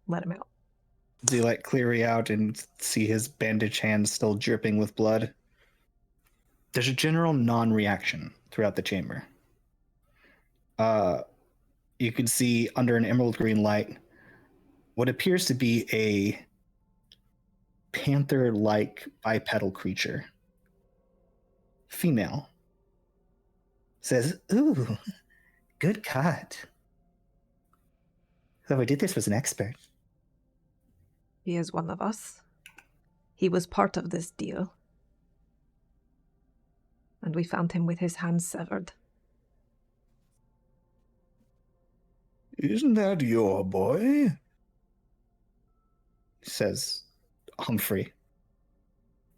let him out. Do you let Cleary out and see his bandaged hands still dripping with blood? There's a general non-reaction throughout the chamber. You can see under an emerald green light what appears to be a panther-like bipedal creature. Female. Says, "Ooh, good cut. Whoever did this was an expert." He is one of us. He was part of this deal. And we found him with his hands severed. "Isn't that your boy?" says Humphrey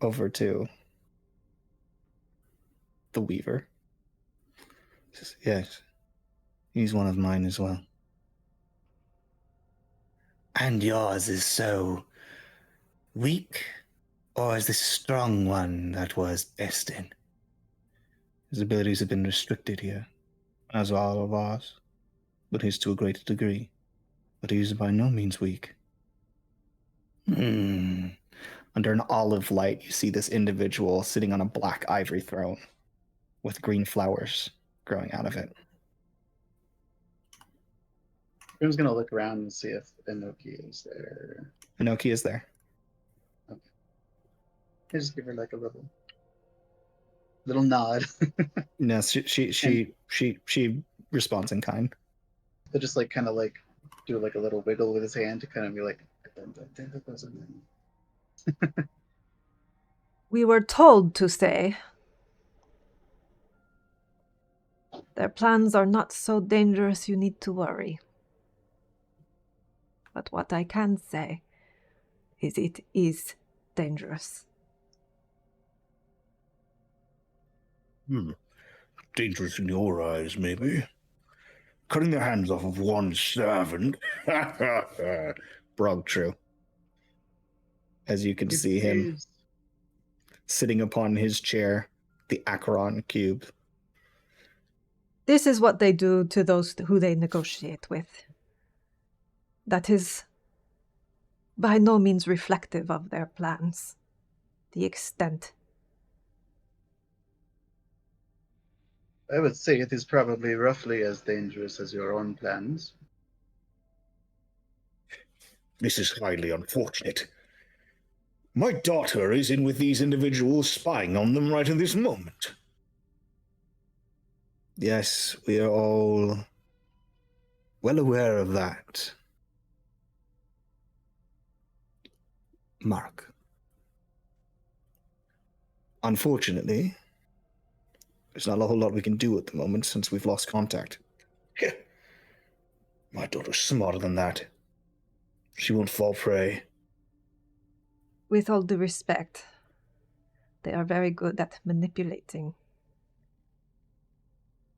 over to the Weaver. Says, "Yes, he's one of mine as well." "And yours is so weak, or is the strong one that was destined?" "His abilities have been restricted here, as are all of ours, but his to a greater degree. But he is by no means weak." Under an olive light, you see this individual sitting on a black ivory throne with green flowers growing out of it. Grim's gonna look around and see if Inoki is there. Inoki is there. Okay. I just give her like a little nod. No, she responds in kind. He'll just like kind of like do like a little wiggle with his hand to kind of be like, I think that was a name. We were told to say their plans are not so dangerous you need to worry. But what I can say is it is dangerous. Dangerous in your eyes, maybe. Cutting the hands off of one servant. Brog true. As you can see him sitting upon his chair, the Acheron cube. This is what they do to those who they negotiate with. That is by no means reflective of their plans. The extent. I would say it is probably roughly as dangerous as your own plans. This is highly unfortunate. My daughter is in with these individuals, spying on them right in this moment. Yes, we are all well aware of that. Mark. Unfortunately, there's not a whole lot we can do at the moment since we've lost contact. My daughter's smarter than that. She won't fall prey. With all due respect, they are very good at manipulating.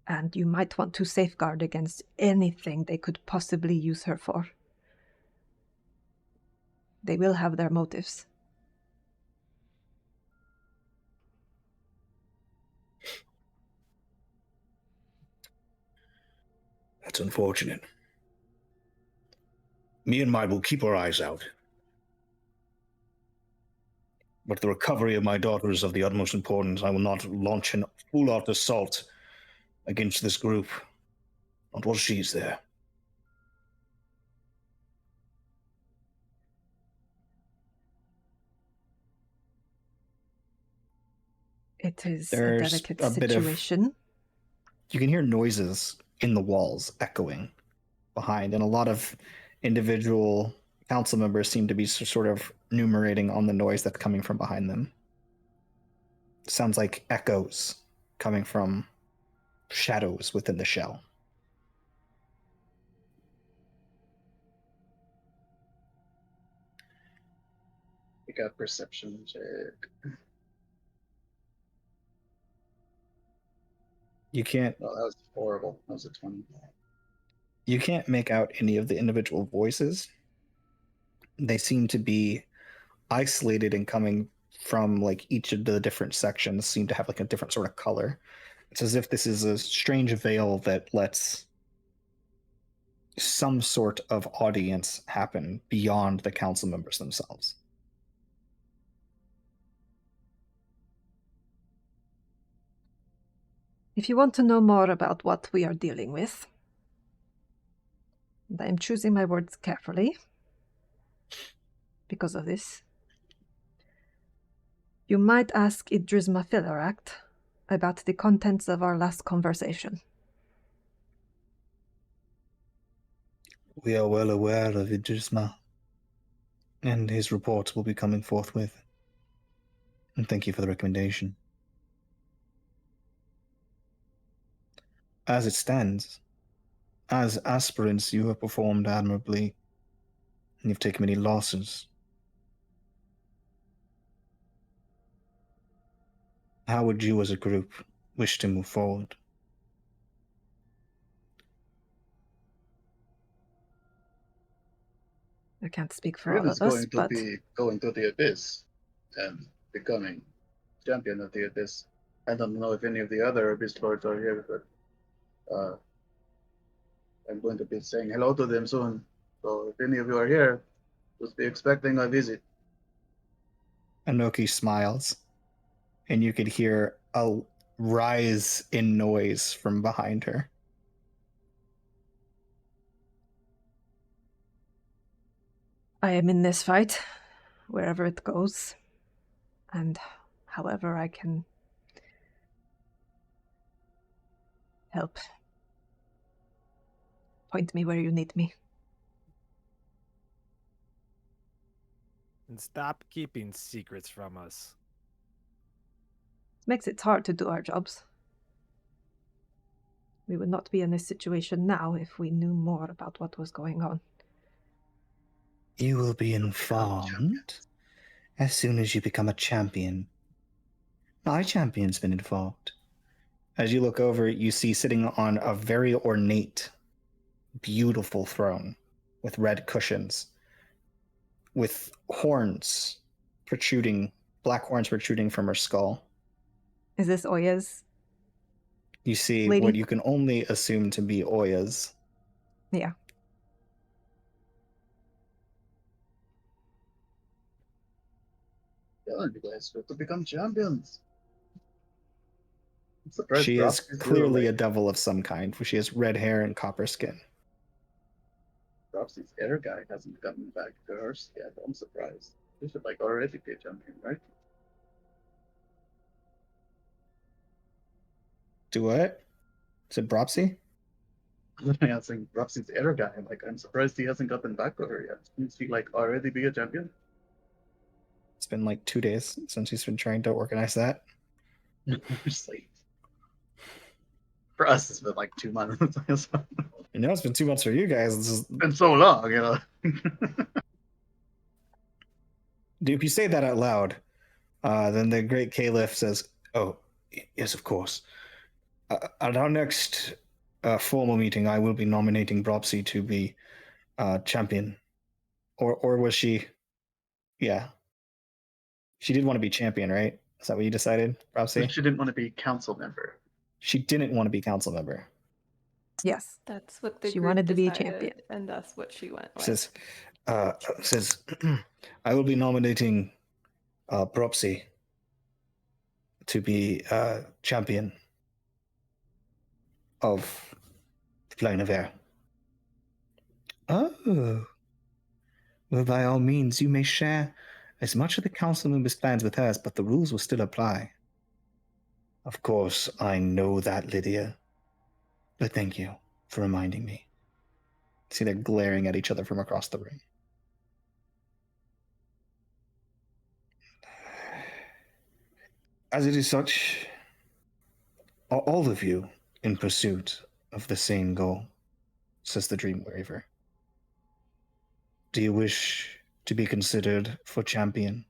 And you might want to safeguard against anything they could possibly use her for. They will have their motives. That's unfortunate. Me and Mai will keep our eyes out. But the recovery of my daughter is of the utmost importance. I will not launch an full-out assault against this group. Not while she's there. It is There's a delicate a bit of- situation. You can hear noises in the walls echoing behind, and a lot of individual council members seem to be sort of enumerating on the noise that's coming from behind them. Sounds like echoes coming from shadows within the shell. We got perception check. You can't Oh, that was horrible. That was a 20. you can't make out any of the individual voices. They seem to be isolated and coming from like each of the different sections seem to have like a different sort of color. It's as if this is a strange veil that lets some sort of audience happen beyond the council members themselves. If you want to know more about what we are dealing with, and I am choosing my words carefully because of this, you might ask Idrisma Philaract about the contents of our last conversation. We are well aware of Idrisma, and his reports will be coming forthwith. And thank you for the recommendation. As it stands, as aspirants, you have performed admirably, and you've taken many losses. How would you as a group wish to move forward? I can't speak for Grid all is of us, going to but be going to the abyss and becoming champion of the abyss. I don't know if any of the other abyss lords are here, but I'm going to be saying hello to them soon. So if any of you are here, just be expecting a visit. Anoki smiles, and you could hear a rise in noise from behind her. I am in this fight, wherever it goes, and however I can help. Point me where you need me. And stop keeping secrets from us. Makes it hard to do our jobs. We would not be in this situation now if we knew more about what was going on. You will be informed as soon as you become a champion. My champion's been informed. As you look over, you see sitting on a very ornate, beautiful throne with red cushions, with horns protruding, black horns protruding from her skull. Is this Oya's? You see Lady? what you can only assume to be Oya's. Yeah. Yeah, you guys have to become champions. I'm surprised She Brops is still, clearly a like, devil of some kind, for she has red hair and copper skin. Dropsy's air guy hasn't gotten back to hers yet. I'm surprised. They should like already be a champion, right? Do what? Is it Bropsy? I'm asking Dropsy's air guy. I'm surprised he hasn't gotten back to her yet. Is he like already be a champion? It's been like 2 days since he's been trying to organize that. Just like, for us, it's been like 2 months. It's You know, it's been 2 months for you guys. This is, been so long, you know. if you say that out loud, then the great Caliph says, "Oh, yes, of course. At our next formal meeting, I will be nominating Bropsy to be champion." Or was she? Yeah, she did want to be champion, right? Is that what you decided, Bropsy? She didn't want to be council member. She didn't want to be council member. Yes. That's what the She group wanted to be a decided, champion. and that's what she went with. Says, I will be nominating Bropsy to be champion. of the plane of air. Oh. Well, by all means, you may share as much of the council members' plans with hers, but the rules will still apply. Of course, I know that, Lydia. But thank you for reminding me. See, they're glaring at each other from across the room. As it is such, are all of you in pursuit of the same goal, says the Dreamweaver. Do you wish to be considered for champion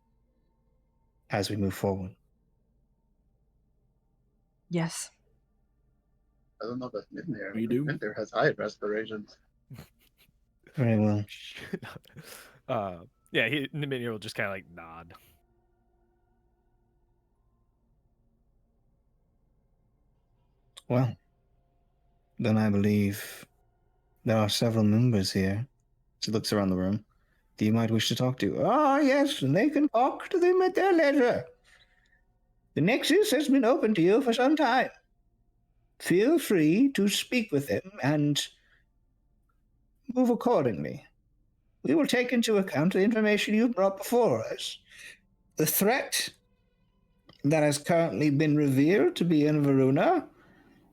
as we move forward? Yes. I don't know about Midnair. We do. Midnair has high respirations. Very well. Yeah, Nimir will just kind of like nod. Well, then I believe there are several members here. She looks around the room. Do you might wish to talk to? Ah, yes, and they can talk to them at their leisure. The Nexus has been open to you for some time. Feel free to speak with them and move accordingly. We will take into account the information you brought before us. The threat that has currently been revealed to be in Varuna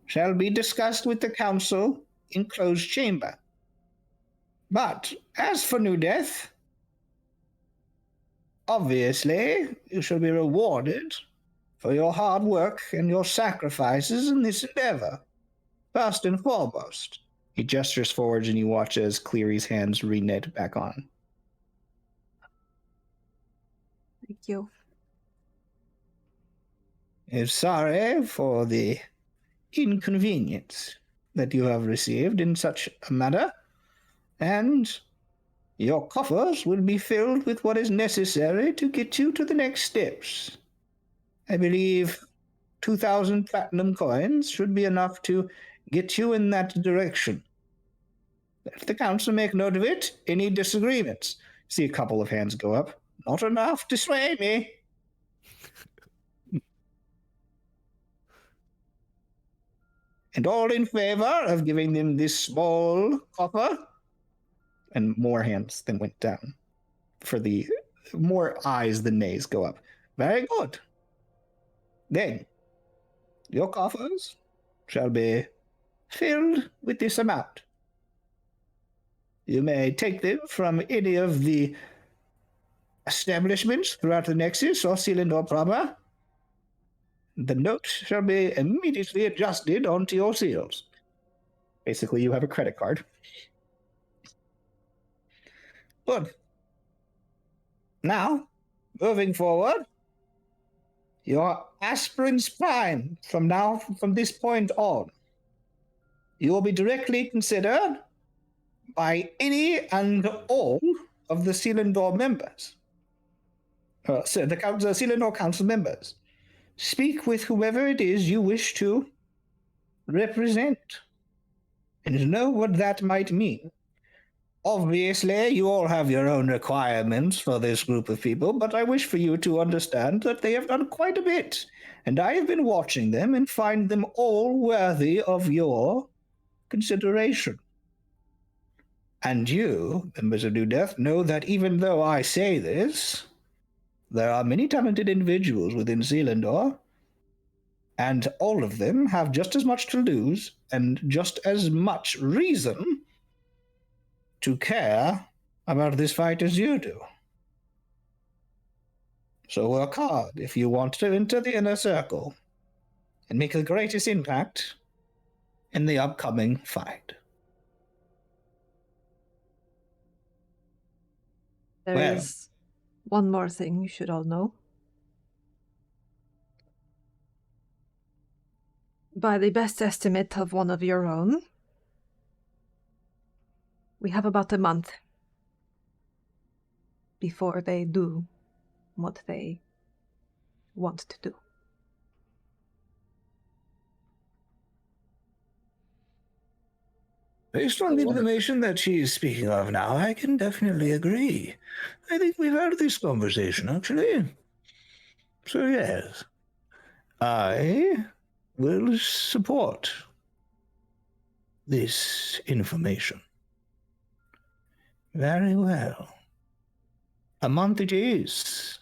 shall be discussed with the council in closed chamber. But as for New Death, obviously you shall be rewarded for your hard work and your sacrifices in this endeavor. First and foremost. He gestures forwards and you watch as Cleary's hands re-knit back on. Thank you. I'm sorry for the inconvenience that you have received in such a matter, and your coffers will be filled with what is necessary to get you to the next steps. I believe 2,000 platinum coins should be enough to get you in that direction. Let the council make note of it. Any disagreements? See a couple of hands go up. Not enough to sway me. And all in favor of giving them this small coffer? And more hands than went down. For the more ayes than nays go up. Very good. Then, your coffers shall be filled with this amount. You may take them from any of the establishments throughout the Nexus or Selindor proper. The note shall be immediately adjusted onto your seals. Basically, you have a credit card. Good. Now, moving forward, your aspirants prime from this point on. You will be directly considered by any and all of the Selindor members. The Selindor Council members. Speak with whoever it is you wish to represent, and know what that might mean. Obviously, you all have your own requirements for this group of people, but I wish for you to understand that they have done quite a bit, and I have been watching them and find them all worthy of your consideration. And you, members of New Death, know that even though I say this, there are many talented individuals within Selindor, and all of them have just as much to lose and just as much reason to care about this fight as you do. So work hard if you want to enter the inner circle and make the greatest impact in the upcoming fight. There is one more thing you should all know. By the best estimate of one of your own, we have about a month before they do what they want to do. Based on the information that she is speaking of now, I can definitely agree. I think we've had this conversation, actually. So, yes, I will support this information. Very well. A month it is.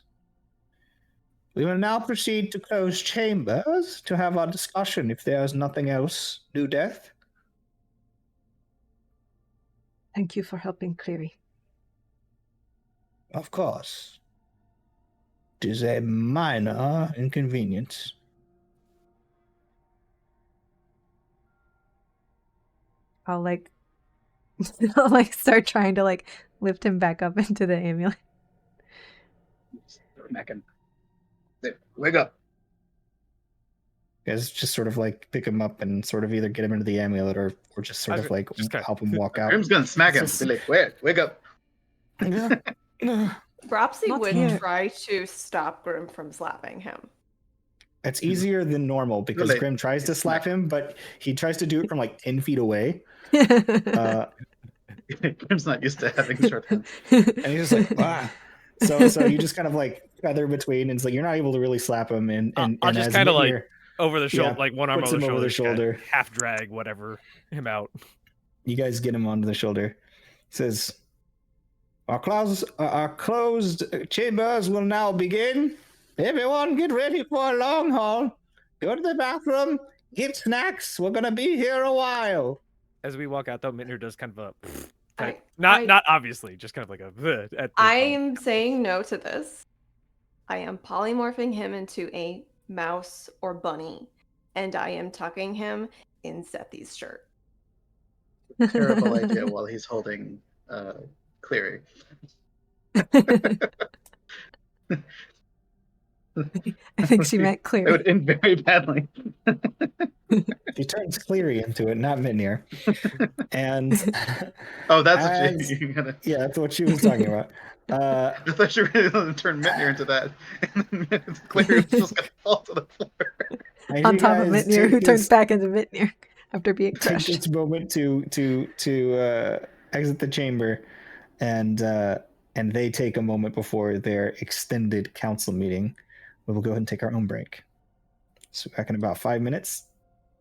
We will now proceed to close chambers to have our discussion if there is nothing else. New Death? Thank you for helping Cleary. Of course. It is a minor inconvenience. I'll like I'll like start trying to like lift him back up into the amulet. Smack him. There, wake up. You guys just sort of like pick him up and sort of either get him into the amulet or just sort I of was like just kinda- help him walk out. Grim's gonna smack him. It's Be like, wake up. Bropsy Not would here. try to stop Grim from slapping him. It's easier than normal because Really? Grim tries to slap him, but he tries to do it from like 10 feet away. Grim's not used to having short hands. And he's just like, ah. So you just kind of like feather between, and it's like you're not able to really slap him. And I'll just as kind of like Mitnir over the shoulder, yeah, like one arm puts over the him shoulder, over the just kinda shoulder. half drag whatever him out. You guys get him onto the shoulder. Says, our closed chambers will now begin. Everyone get ready for a long haul. Go to the bathroom. Get snacks. We're gonna be here a while. As we walk out, though, Mitner does kind of a I- type. Not I- obviously, just kind of like a at the I'm saying no to this. I am polymorphing him into a mouse or bunny, and I am tucking him in Sethi's shirt. Terrible idea while he's holding Cleary. I think she meant It Cleary. would end very badly. She turns Cleary into it, not Mitnir. And Oh, that's as- what you gotta. yeah, that's what she was talking about. I thought you were going to turn Mitnir into that. And then Cleary was just going to fall to the floor. I hear On you top of guys Mitnir, take who turns this- back into Mitnir after being take crushed. this moment to exit the chamber, and they take a moment before their extended council meeting. We will go ahead and take our own break. So back in about 5 minutes.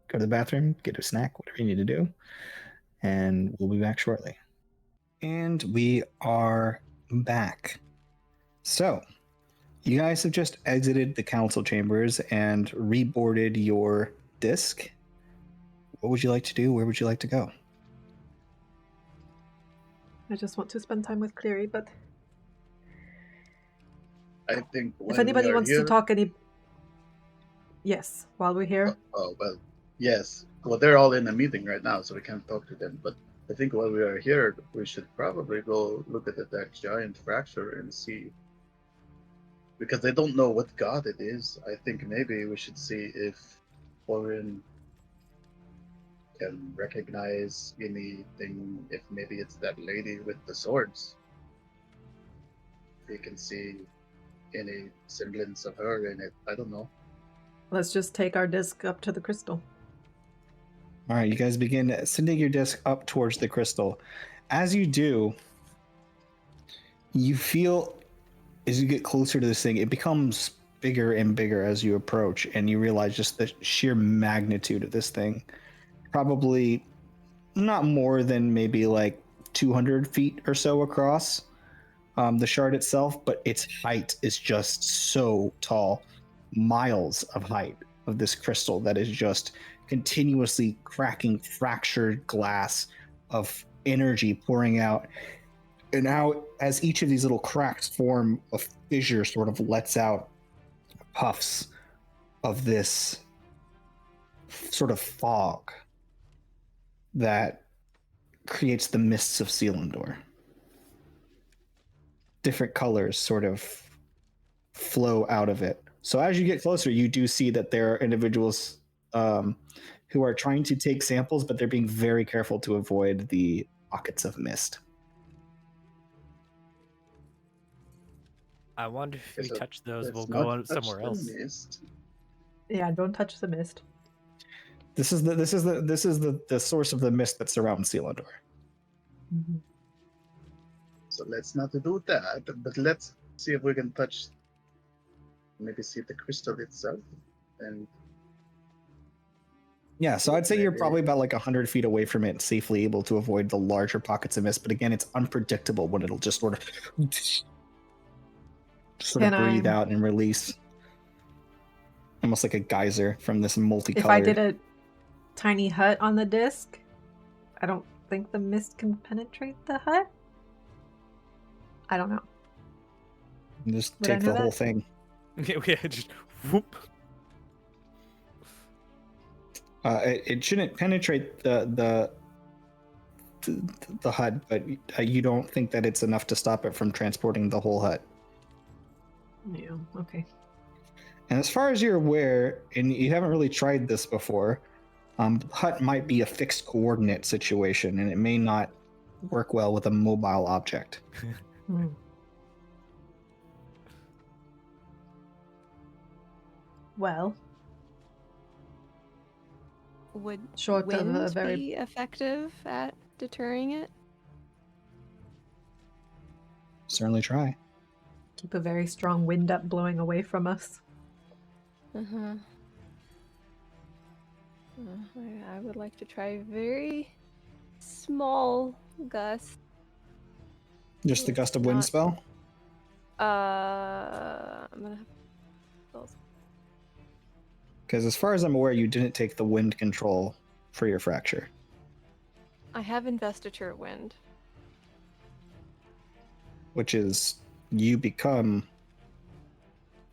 Go to the bathroom, get a snack, whatever you need to do, and we'll be back shortly. And we are back. So, you guys have just exited the council chambers and reboarded your disc. What would you like to do? Where would you like to go? I just want to spend time with Cleary, but I think if anybody wants to talk yes, while we're here. Oh, well, yes. Well, they're all in a meeting right now, so we can't talk to them. But I think while we are here, we should probably go look at that giant fracture and see. Because they don't know what god it is. I think maybe we should see if Orin can recognize anything, if maybe it's that lady with the swords. If he can see any semblance of her in it. I don't know. Let's just take our disc up to the crystal. All right, you guys begin sending your disc up towards the crystal. As you do, you feel as you get closer to this thing, it becomes bigger and bigger as you approach, and you realize just the sheer magnitude of this thing. Probably not more than maybe like 200 feet or so across the shard itself, but its height is just so tall. Miles of height of this crystal that is just continuously cracking fractured glass of energy pouring out. And now, as each of these little cracks form, a fissure sort of lets out puffs of this sort of fog that creates the mists of Selindor. Different colors sort of flow out of it. So as you get closer, you do see that there are individuals who are trying to take samples, but they're being very careful to avoid the pockets of mist. I wonder if we So touch those, let's we'll not go on touch somewhere the else. mist. Yeah, don't touch the mist. This is the source of the mist that surrounds Selindor. Mm-hmm. So let's not do that, but let's see if we can touch, maybe see the crystal itself, and Yeah, so I'd say you're probably about like 100 feet away from it, safely able to avoid the larger pockets of mist. But again, it's unpredictable when it'll just sort of breathe out and release, almost like a geyser from this multicolored. If I did a tiny hut on the disc, I don't think the mist can penetrate the hut. I don't know. Just Would I take know the whole that? thing. Yeah, just whoop. It shouldn't penetrate the hut, but you don't think that it's enough to stop it from transporting the whole hut. Yeah. Okay. And as far as you're aware, and you haven't really tried this before, hut might be a fixed coordinate situation, and it may not work well with a mobile object. Hmm. Well, Would short of a wind very be effective at deterring it? Certainly try. keep a very strong wind up blowing away from us. Uh-huh. I would like to try very small gust. Just the gust of wind Not- spell? I'm gonna have spells. Because as far as I'm aware, you didn't take the wind control for your fracture. I have investiture wind. Which is you become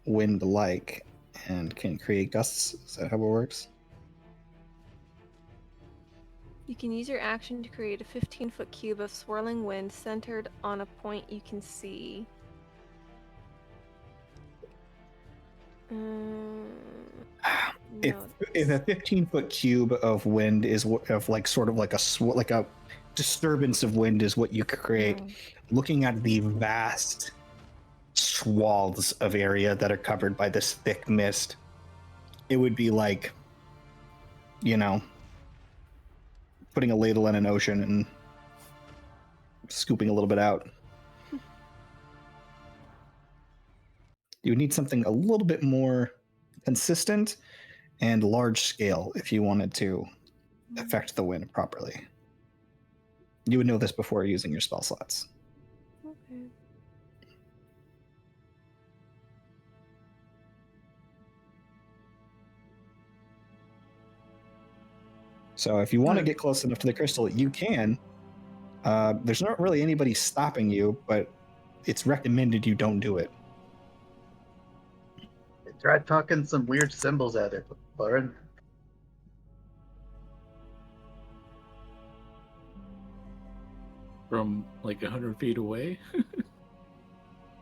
wind-like and can create gusts. Is that how it works? You can use your action to create a 15-foot cube of swirling wind centered on a point you can see. If a 15-foot cube of wind is of like sort of like a disturbance of wind is what you create, looking at the vast swaths of area that are covered by this thick mist, it would be like, putting a ladle in an ocean and scooping a little bit out. You would need something a little bit more consistent and large scale if you wanted to affect the wind properly. You would know this before using your spell slots. Okay. So if you want to get close enough to the crystal, you can. There's not really anybody stopping you, but it's recommended you don't do it. Try talking some weird symbols at it, Lauren. From like 100 feet away.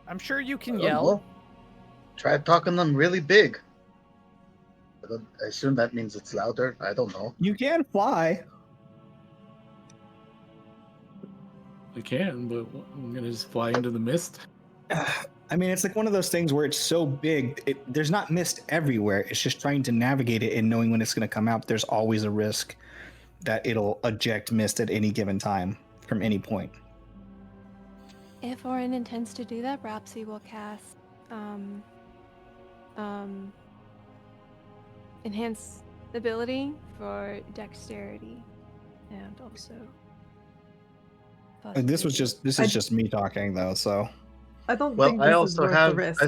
I'm sure you I can don't yell. know. Try talking them really big. I assume that means it's louder. I don't know. You can fly. I can, but I'm gonna just fly into the mist. I mean, it's like one of those things where it's so big, there's not mist everywhere. It's just trying to navigate it and knowing when it's going to come out. There's always a risk that it'll eject mist at any given time from any point. If Orin intends to do that, Rapsy will cast enhance ability for dexterity and also. This is just me talking though, so. I don't Well, think I this is also worth have. the risk. I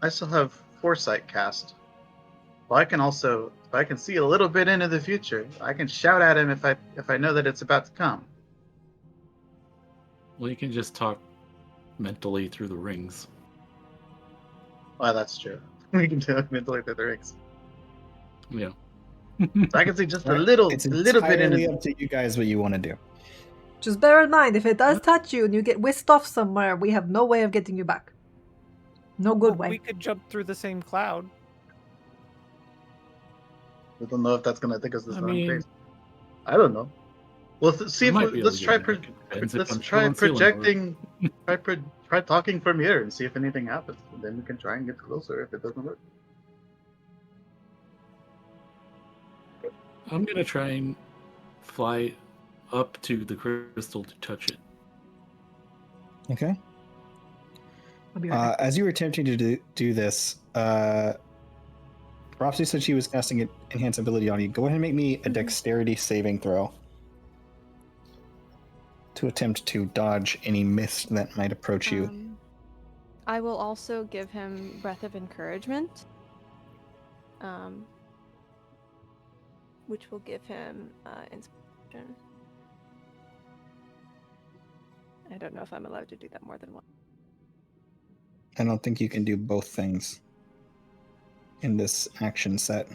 still have foresight cast. Well, I can see a little bit into the future. I can shout at him if I know that it's about to come. Well, you can just talk mentally through the rings. Well, that's true. We can do it mentally through the rings. Yeah. So I can see just Right. a little It's bit entirely into. up to you guys what you want to do. Just bear in mind, if it does touch you and you get whisked off somewhere, we have no way of getting you back. No good way. We could jump through the same cloud. I don't know if that's gonna take us this I long mean- phase. I don't know. Well, see if might be able let's to try. get back. It depends if Let's I'm try still on Selindor. projecting. Try talking from here and see if anything happens. And then we can try and get closer if it doesn't work. I'm gonna try and fly up to the crystal to touch it. Okay. I'll be right back. As you were attempting to do this, Roxy said she was casting an enhance ability on you. Go ahead and make me a Mhm. dexterity saving throw to attempt to dodge any mist that might approach you. I will also give him Breath of Encouragement, which will give him inspiration. I don't know if I'm allowed to do that more than once. I don't think you can do both things in this action set.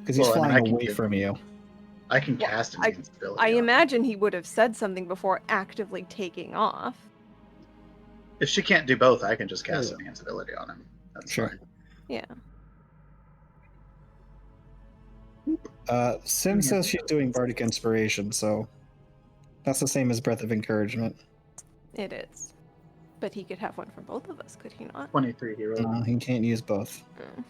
Because he's Well, I mean, flying I can away give- from you. I can Well, cast I- invincibility. I on her. imagine he would have said something before actively taking off. If she can't do both, I can just cast Yeah. invincibility on him. That's Sure. fine. Yeah. Sim says she's doing Bardic Inspiration, so that's the same as Breath of Encouragement. It is. But he could have one for both of us, could he not? 23 hero. No, he can't use both. Mm.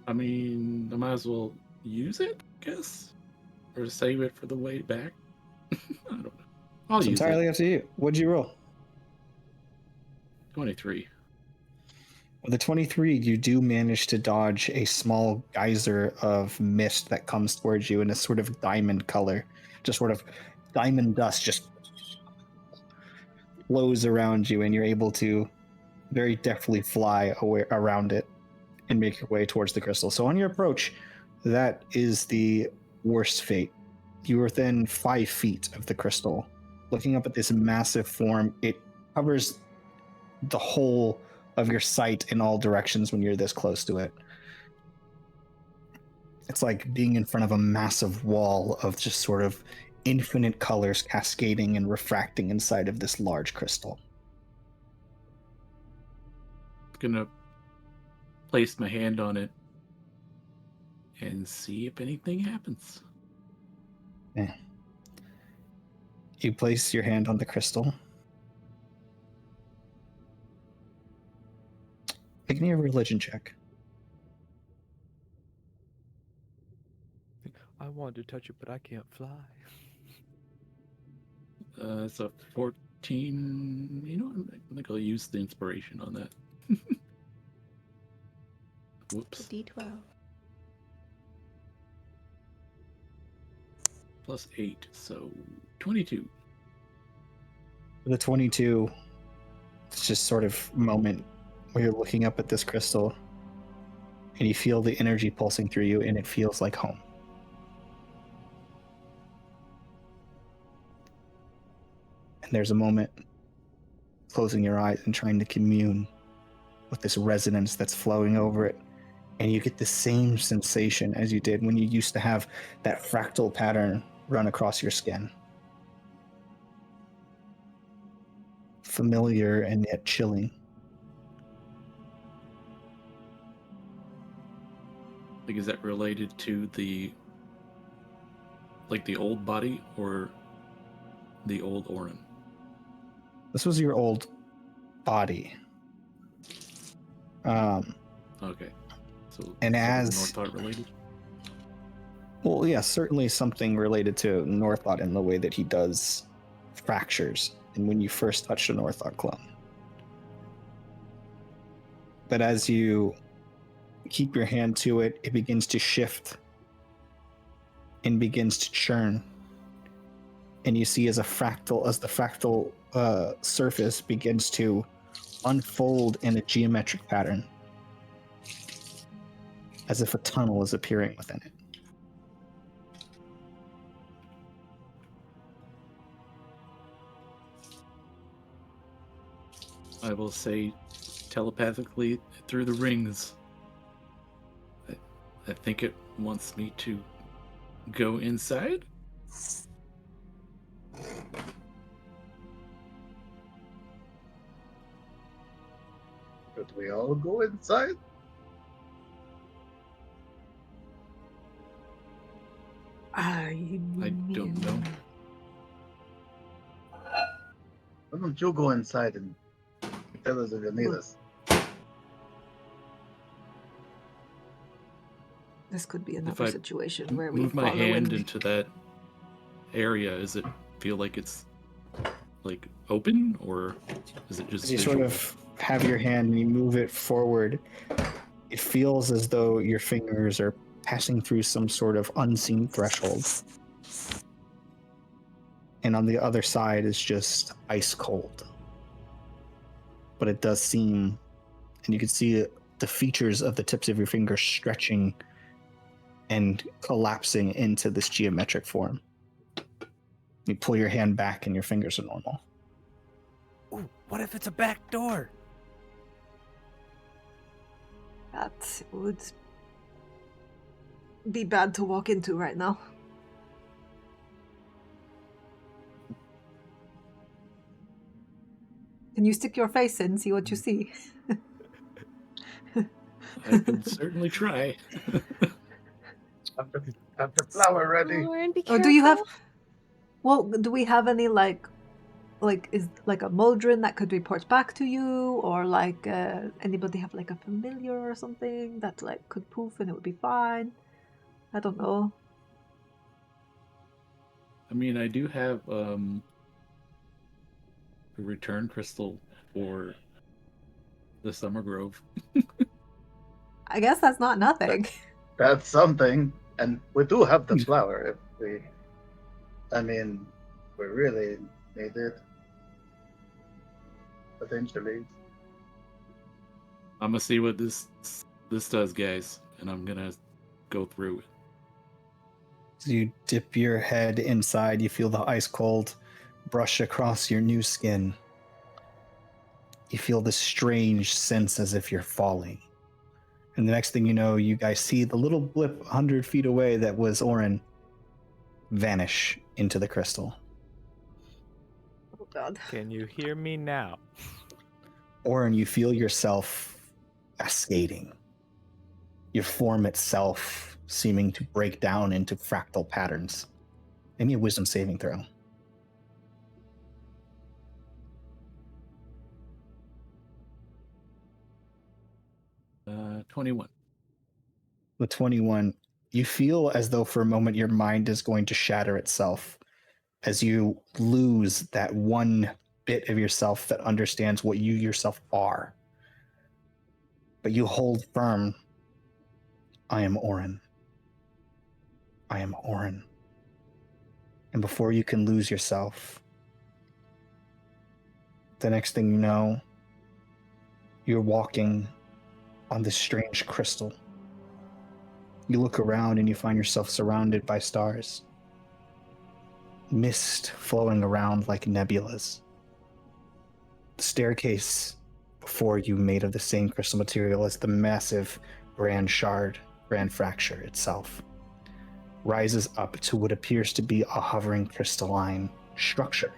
I mean, I might as well use it, I guess, or save it for the way back. I don't know. I'll It's use entirely it. up to you. What'd you roll? 23. With the 23, you do manage to dodge a small geyser of mist that comes towards you in a sort of diamond color. Just sort of diamond dust just flows around you, and you're able to very deftly fly away around it and make your way towards the crystal. So on your approach, that is the worst fate. You're within 5 feet of the crystal. Looking up at this massive form, it covers the whole of your sight in all directions when you're this close to it. It's like being in front of a massive wall of just sort of infinite colors cascading and refracting inside of this large crystal. Gonna place my hand on it and see if anything happens. Yeah. You place your hand on the crystal. Make me a religion check. I wanted to touch it, but I can't fly. It's a 14. You know, I think I'll use the inspiration on that. Whoops. D12. Plus 8, so 22. The 22, it's just sort of moment where you're looking up at this crystal and you feel the energy pulsing through you, and it feels like home. And there's a moment closing your eyes and trying to commune with this resonance that's flowing over it. And you get the same sensation as you did when you used to have that fractal pattern run across your skin. Familiar and yet chilling. Like, is that related to the old body or the old Orin? This was your old body. Okay. So And sort of as- North Thought related? Well, yeah, certainly something related to Northot in the way that he does fractures, and when you first touched a Northot clone. But as you keep your hand to it, it begins to shift and begins to churn. And you see as the fractal surface begins to unfold in a geometric pattern, as if a tunnel is appearing within it. I will say telepathically through the rings. I think it wants me to go inside. Could we all go inside? I don't know. Why don't you go inside and tell us if you need us? This could be If another I situation where we move my follow hand in. into that area, does it feel like it's like open, or is it just As you sort visual? of have your hand and you move it forward, it feels as though your fingers are passing through some sort of unseen threshold. And on the other side is just ice cold. But it does seem, and you can see the features of the tips of your fingers stretching and collapsing into this geometric form. You pull your hand back and your fingers are normal. Ooh, what if it's a back door? That would be bad to walk into right now. Can you stick your face in, see what you see? I can certainly try. Have the flower ready. Lauren, be Or careful. do you have... Well, do we have any, is like a Modron that could report back to you? Or anybody have like a familiar or something that like could poof and it would be fine? I don't know. I mean, I do have a return crystal for the Summer Grove. I guess that's not nothing. That's something. And we do have the flower if we. I mean, we really need it. Potentially. I'm gonna see what this does, guys, and I'm gonna go through it. As you dip your head inside, you feel the ice cold brush across your new skin. You feel this strange sense as if you're falling. And the next thing you know, you guys see the little blip 100 feet away that was Orin vanish into the crystal. Oh god. Can you hear me now? Orin, you feel yourself cascading. Your form itself seeming to break down into fractal patterns. Give me a wisdom saving throw. Uh, 21. With 21, you feel as though for a moment your mind is going to shatter itself as you lose that one bit of yourself that understands what you yourself are. But you hold firm. I am Orin. I am Orin. And before you can lose yourself, the next thing you know, you're walking on this strange crystal. You look around and you find yourself surrounded by stars. Mist flowing around like nebulas. The staircase before you made of the same crystal material as the massive grand fracture itself rises up to what appears to be a hovering crystalline structure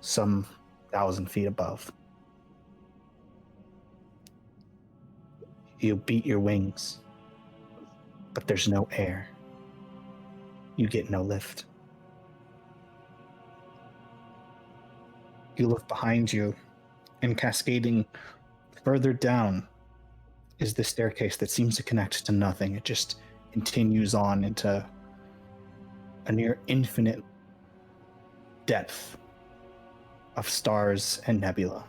some 1,000 feet above. You beat your wings, but there's no air. You get no lift. You look behind you, and cascading further down is the staircase that seems to connect to nothing. It just continues on into a near infinite depth of stars and nebula.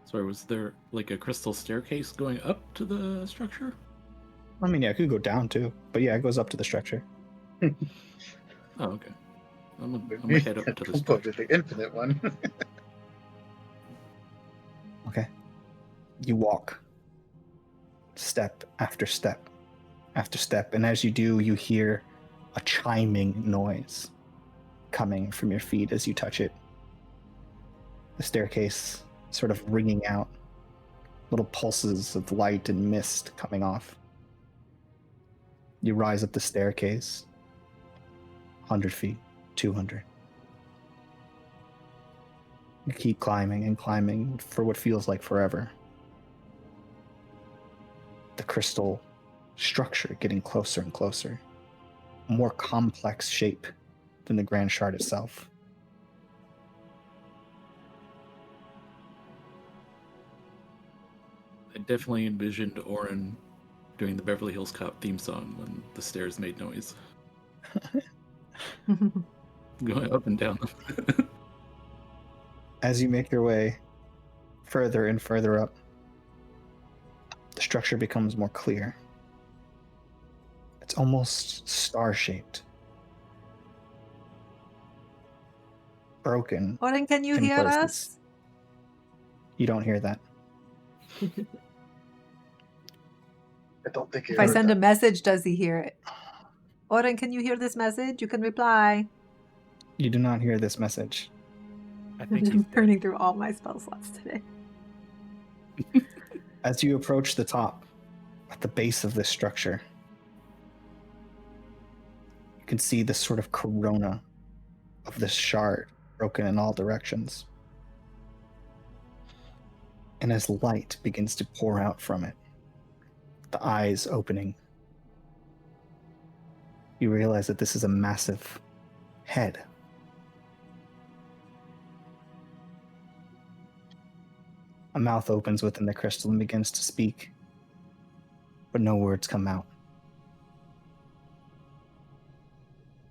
Sorry, was there like a crystal staircase going up to the structure? I mean, yeah, it could go down too, but yeah, it goes up to the structure. Oh, okay. I'm gonna head up to the Don't go structure. to the infinite one. Okay. You walk step after step after step, and as you do, you hear a chiming noise coming from your feet as you touch it. The staircase sort of ringing out, little pulses of light and mist coming off. You rise up the staircase, 100 feet, 200. You keep climbing and climbing for what feels like forever. The crystal structure getting closer and closer, a more complex shape than the grand shard itself. I definitely envisioned Orin doing the Beverly Hills Cop theme song when the stairs made noise. Going up and down them. As you make your way further and further up, the structure becomes more clear. It's almost star-shaped. Broken Oren, can you in hear places. us? You don't hear that. I don't think If I send a message, does he hear it? Oren, can you hear this message? You can reply. You do not hear this message. I think he's I'm dead. burning through all my spell slots today. As you approach the top, at the base of this structure, you can see this sort of corona of this shard broken in all directions. And as light begins to pour out from it, the eyes opening, you realize that this is a massive head. A mouth opens within the crystal and begins to speak, but no words come out.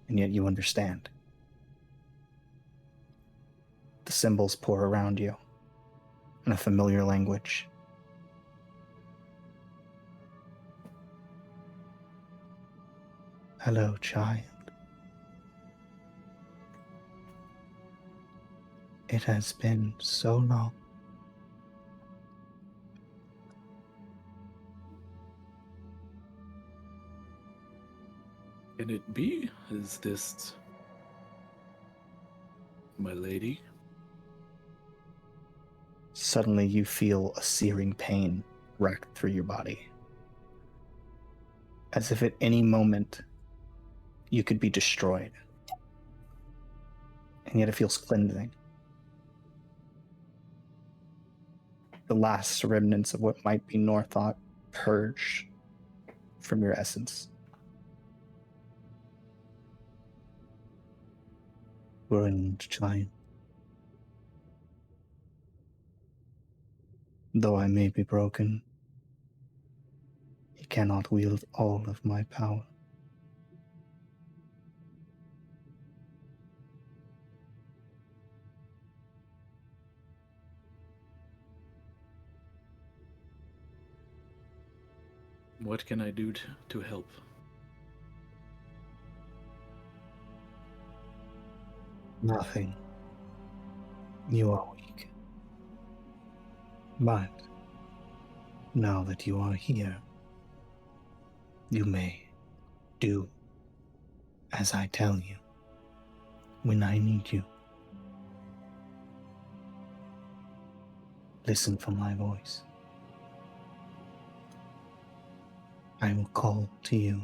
And yet you understand. The symbols pour around you in a familiar language. Hello, child. It has been so long. Can it be? Is this my lady? Suddenly you feel a searing pain rack through your body. As if at any moment you could be destroyed. And yet it feels cleansing. The last remnants of what might be Northought purge from your essence. Ruined giant. Though I may be broken, he cannot wield all of my power. What can I do to help? Nothing. You are weak. But now that you are here, you may do as I tell you when I need you. Listen for my voice. I will call to you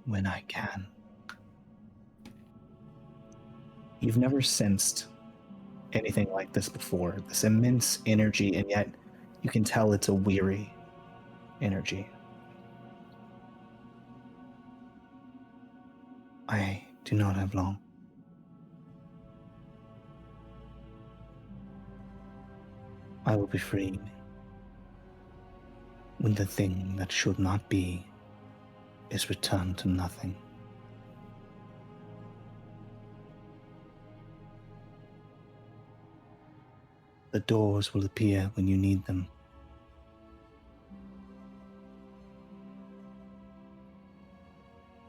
when I can. You've never sensed anything like this before, this immense energy, and yet you can tell it's a weary energy. I do not have long. I will be freed when the thing that should not be is returned to nothing. The doors will appear when you need them.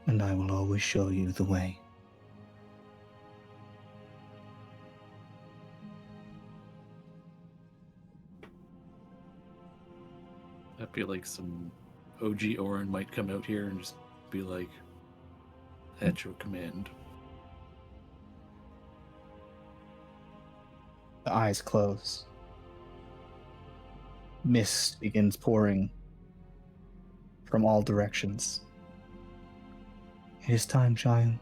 And I will always show you the way. I feel like some OG Orin might come out here and just be like, at your command. The eyes close. Mist begins pouring from all directions. It is time, child.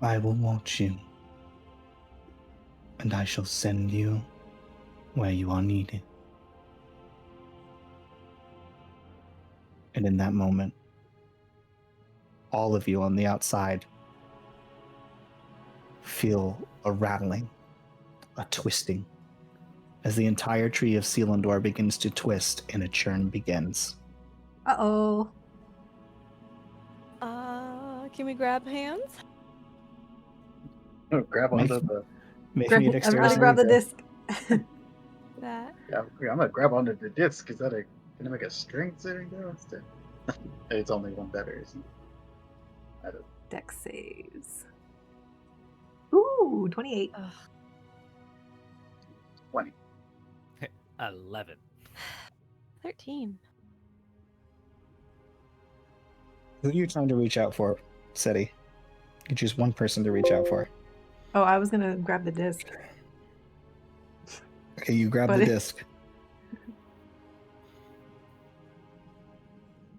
I will watch you, and I shall send you where you are needed. And in that moment, all of you on the outside feel a rattling, a twisting, as the entire tree of Selindor begins to twist and a churn begins. Uh-oh. Can we grab hands? Oh, grab Make- onto the. Make me a Everybody dexterity grab the saving disc. That. Yeah, I'm gonna grab onto the disc. Is that a? Can I make a strength saving throw instead? It's only one better, isn't it? I don't. Dex saves. Ooh, 28. Ugh. 20. 11. 13. Who are you trying to reach out for, Seti? You choose one person to reach out for. Oh, I was gonna grab the disc. Okay, you grab But the it- disc.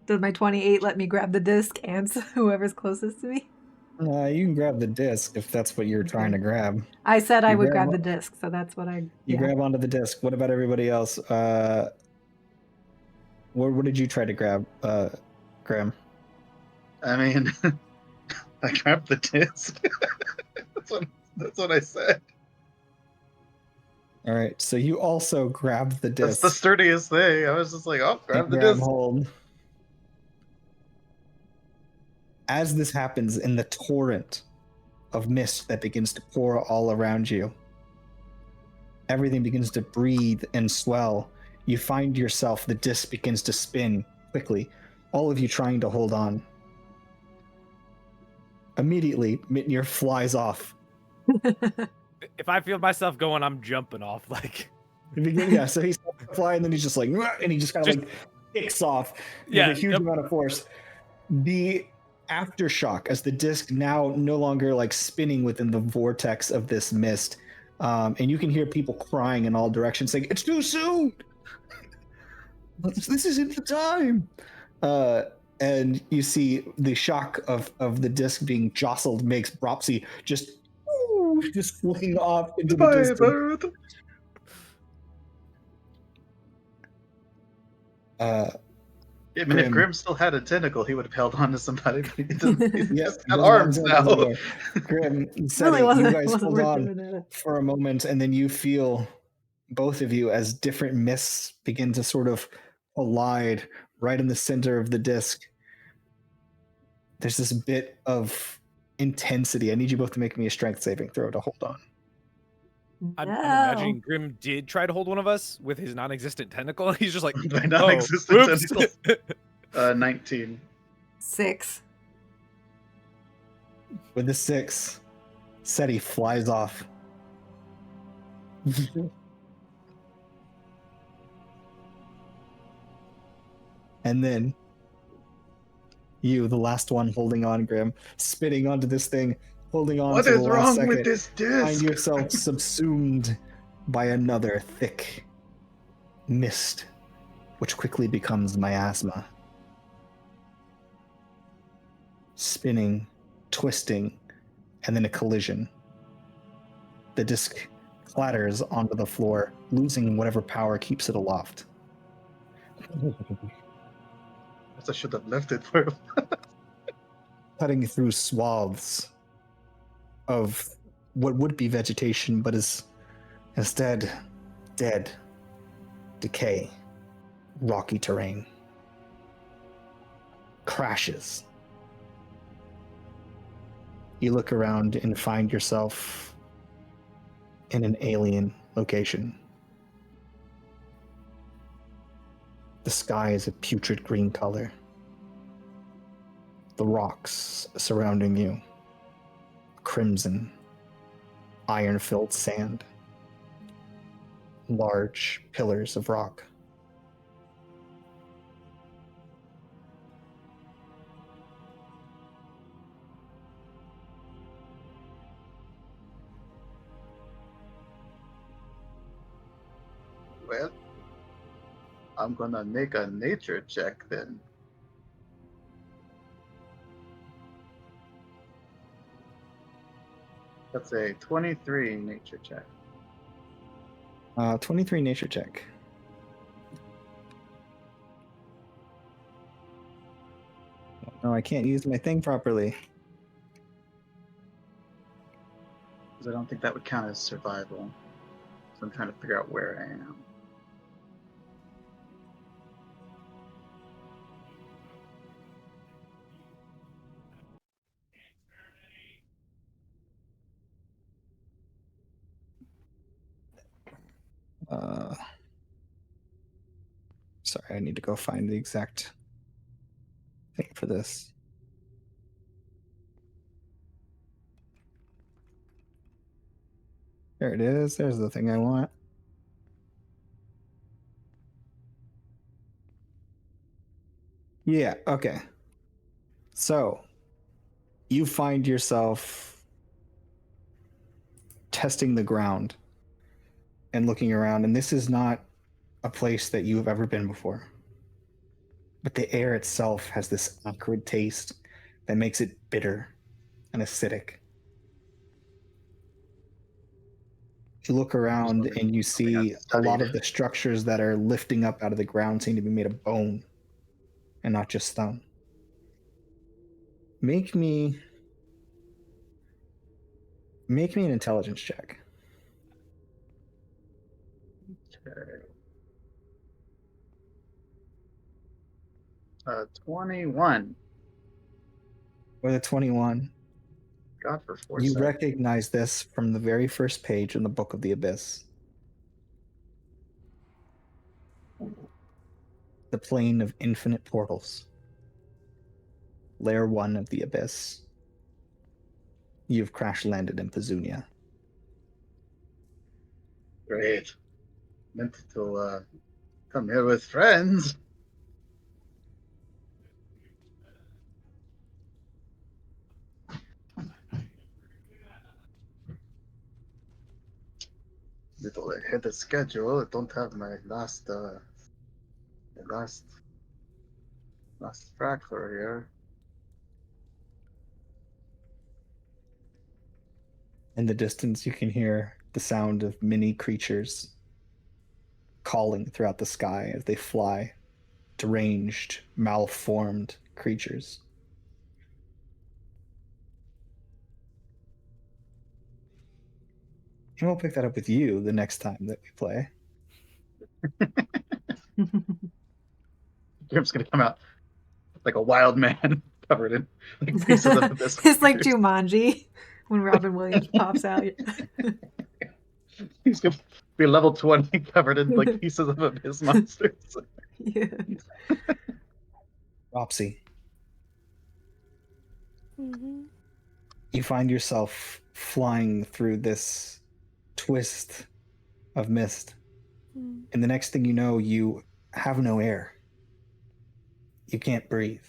Does my 28 let me grab the disc and whoever's closest to me? You can grab the disc if that's what you're trying to grab. I said I You would grab grab the o- disc, so that's what I. You grab onto the disc. What about everybody else? What did you try to grab, Graham? I mean, I grabbed the disc. that's what I said. All right, so you also grabbed the That's disc. the sturdiest thing. I was just like, oh, grab and the grab disc. hold. As this happens in the torrent of mist that begins to pour all around you, everything begins to breathe and swell. You find yourself, the disc begins to spin quickly, all of you trying to hold on. Immediately, Mitnir flies off. If I feel myself going, I'm jumping off. Like, Yeah, so he's flying, and then he's just like, "Rah!" And he just kind of like kicks off Yeah, with a huge yep. amount of force. The aftershock, as the disc now no longer like spinning within the vortex of this mist, and you can hear people crying in all directions, saying, "It's too soon! This isn't the time!" And you see the shock of the disc being jostled makes Bropsy just fling off into the Bye, distance. bird. I mean, if Grim. Grim still had a tentacle, he would have held on to somebody. But he doesn't. He's Yeah, just got doesn't have arms his now. arms anymore. Grim, Seti, Really wasn't, you guys wasn't hold worth on doing that. for a moment, and then you feel, both of you, as different mists begin to sort of collide right in the center of the disc. There's this bit of intensity. I need you both to make me a strength saving throw to hold on. I'm No. imagining Grim did try to hold one of us with his non-existent tentacle. He's just like, By oh, non-existent whoops. tentacles. 19. 6. With the 6, Seti flies off. And then you, the last one holding on, Grim, spitting onto this thing, holding on What for the is last wrong second, with this find disc? yourself subsumed by another thick mist, which quickly becomes miasma. Spinning, twisting, and then a collision. The disc clatters onto the floor, losing whatever power keeps it aloft. I should have left it for. Cutting through swaths of what would be vegetation, but is instead dead, decay, rocky terrain. Crashes. You look around and find yourself in an alien location. The sky is a putrid green color. The rocks surrounding you, crimson, iron-filled sand, large pillars of rock. Well, I'm gonna make a nature check then. That's a 23 nature check. 23 nature check. No, I can't use my thing properly. Because I don't think that would count as survival. I'm trying to figure out where I am. Sorry, I need to go find the exact thing for this. There it is. There's the thing I want. Yeah, okay. So, you find yourself testing the ground and looking around, and this is not a place that you have ever been before. But the air itself has this acrid taste that makes it bitter and acidic. You look around and you see a lot of the structures that are lifting up out of the ground seem to be made of bone and not just stone. Make me an intelligence check. Okay. 21. With a 21, God for you foresight. recognize this from the very first page in the Book of the Abyss. The Plane of Infinite Portals. Layer 1 of the Abyss. You've crash landed in Pezunia. Great. Meant to come here with friends. Little ahead of schedule. I don't have my last fracture here. In the distance, you can hear the sound of many creatures calling throughout the sky as they fly. Deranged, malformed creatures. And we'll pick that up with you the next time that we play. Grim's gonna come out like a wild man covered in like pieces of abyss. It's like monsters. Jumanji when Robin Williams pops out. He's gonna be level 20 covered in like pieces of abyss monsters. Yeah. Ropsy, Mm-hmm. you find yourself flying through this twist of mist. Mm. And the next thing you know, you have no air. You can't breathe.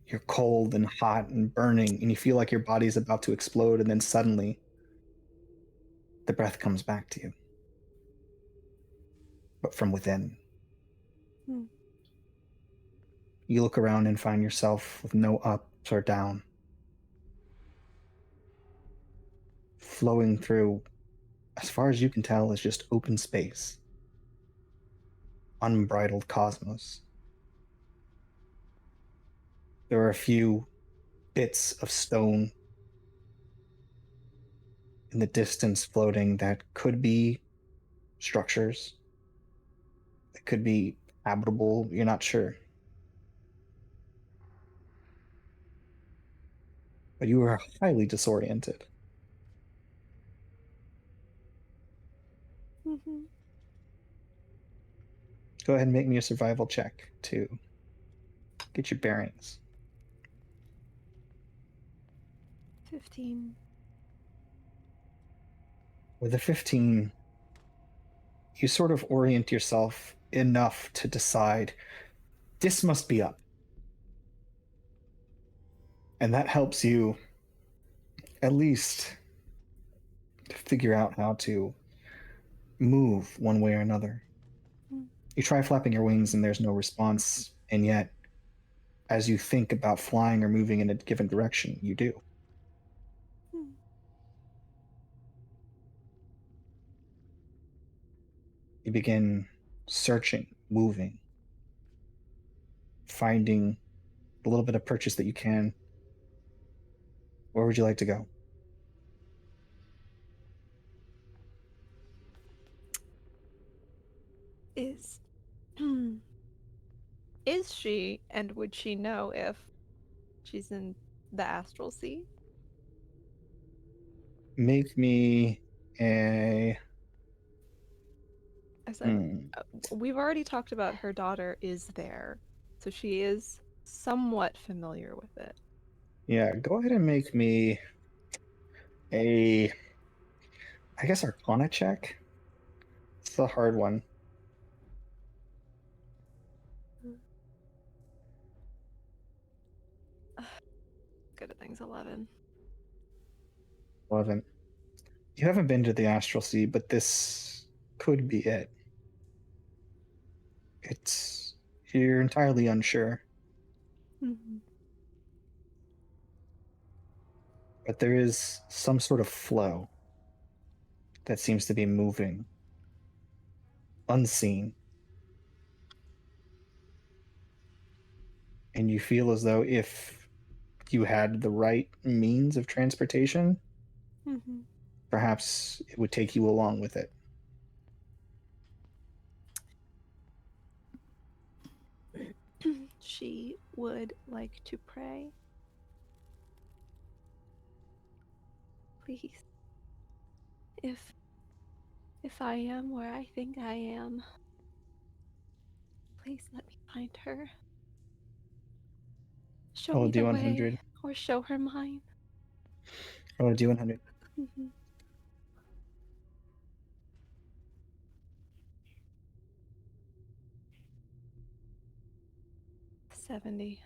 You're cold and hot and burning, and you feel like your body's about to explode, and then suddenly the breath comes back to you. But from within. Mm. You look around and find yourself with no ups or down. Flowing through, as far as you can tell, is just open space. Unbridled cosmos. There are a few bits of stone in the distance floating that could be structures. It could be habitable, you're not sure. But you are highly disoriented. Mm-hmm. Go ahead and make me a survival check to get your bearings. 15. With a 15, you sort of orient yourself enough to decide this must be up. And that helps you at least figure out how to move one way or another. Mm. You try flapping your wings and there's no response, and yet, as you think about flying or moving in a given direction, you do. Mm. You begin searching, moving, finding a little bit of purchase that you can. Where would you like to go? Is is she, and would she know if she's in the astral sea? Make me a. I said, we've already talked about her daughter is there, so she is somewhat familiar with it. Yeah, go ahead and make me a. I guess Arcana check. It's a hard one. Good at things, 11. 11. You haven't been to the Astral Sea, but this could be it. It's. You're entirely unsure, Mm-hmm. but there is some sort of flow that seems to be moving, unseen. And you feel as though if you had the right means of transportation, Mm-hmm. perhaps it would take you along with it. She would like to pray. Please. If I am where I think I am, please let me find her. Show Roll a me the way, D100. or show her mine. Roll a D100. Mm-hmm. 70.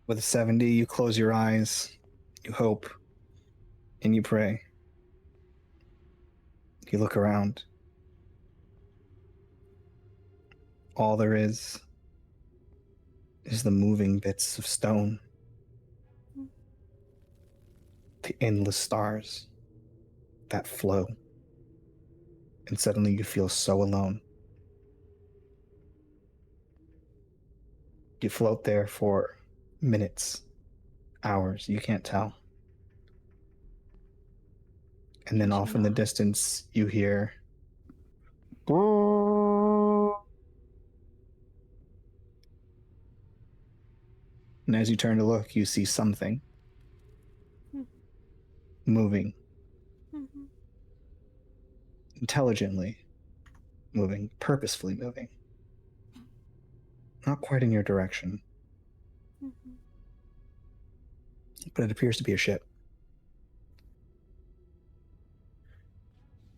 With a 70, you close your eyes, you hope, and you pray. You look around. All there is the moving bits of stone, the endless stars that flow. And suddenly you feel so alone. You float there for minutes, hours, you can't tell. And then off in the distance, you hear. And as you turn to look, you see something moving, Mm-hmm. intelligently moving, purposefully moving. Not quite in your direction, Mm-hmm. but it appears to be a ship.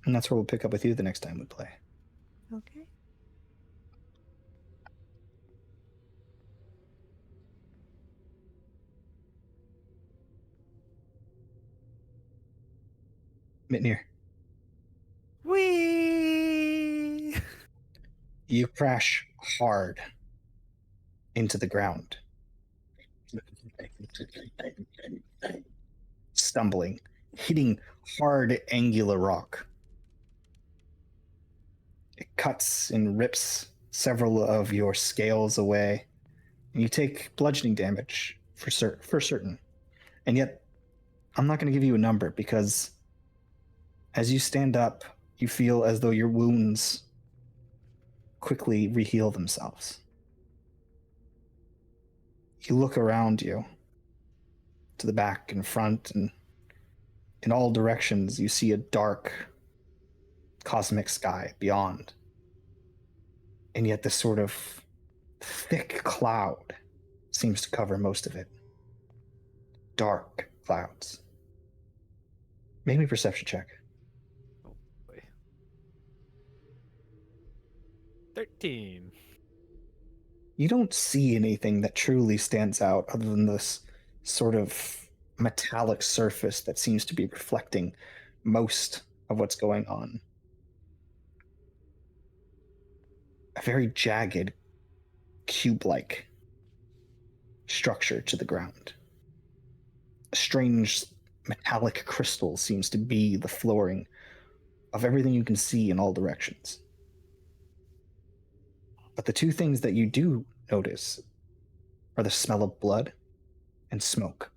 And that's where we'll pick up with you the next time we play. Okay. Mitnir, Whee! you crash hard into the ground, stumbling, hitting hard, angular rock. It cuts and rips several of your scales away, and you take bludgeoning damage for certain. And yet, I'm not going to give you a number because as you stand up, you feel as though your wounds quickly reheal themselves. You look around you, to the back and front, and in all directions you see a dark cosmic sky beyond. And yet this sort of thick cloud seems to cover most of it. Dark clouds. Make me a perception check. Oh boy. 13. You don't see anything that truly stands out other than this sort of metallic surface that seems to be reflecting most of what's going on. A very jagged, cube-like structure to the ground. A strange metallic crystal seems to be the flooring of everything you can see in all directions. But the two things that you do notice are the smell of blood and smoke.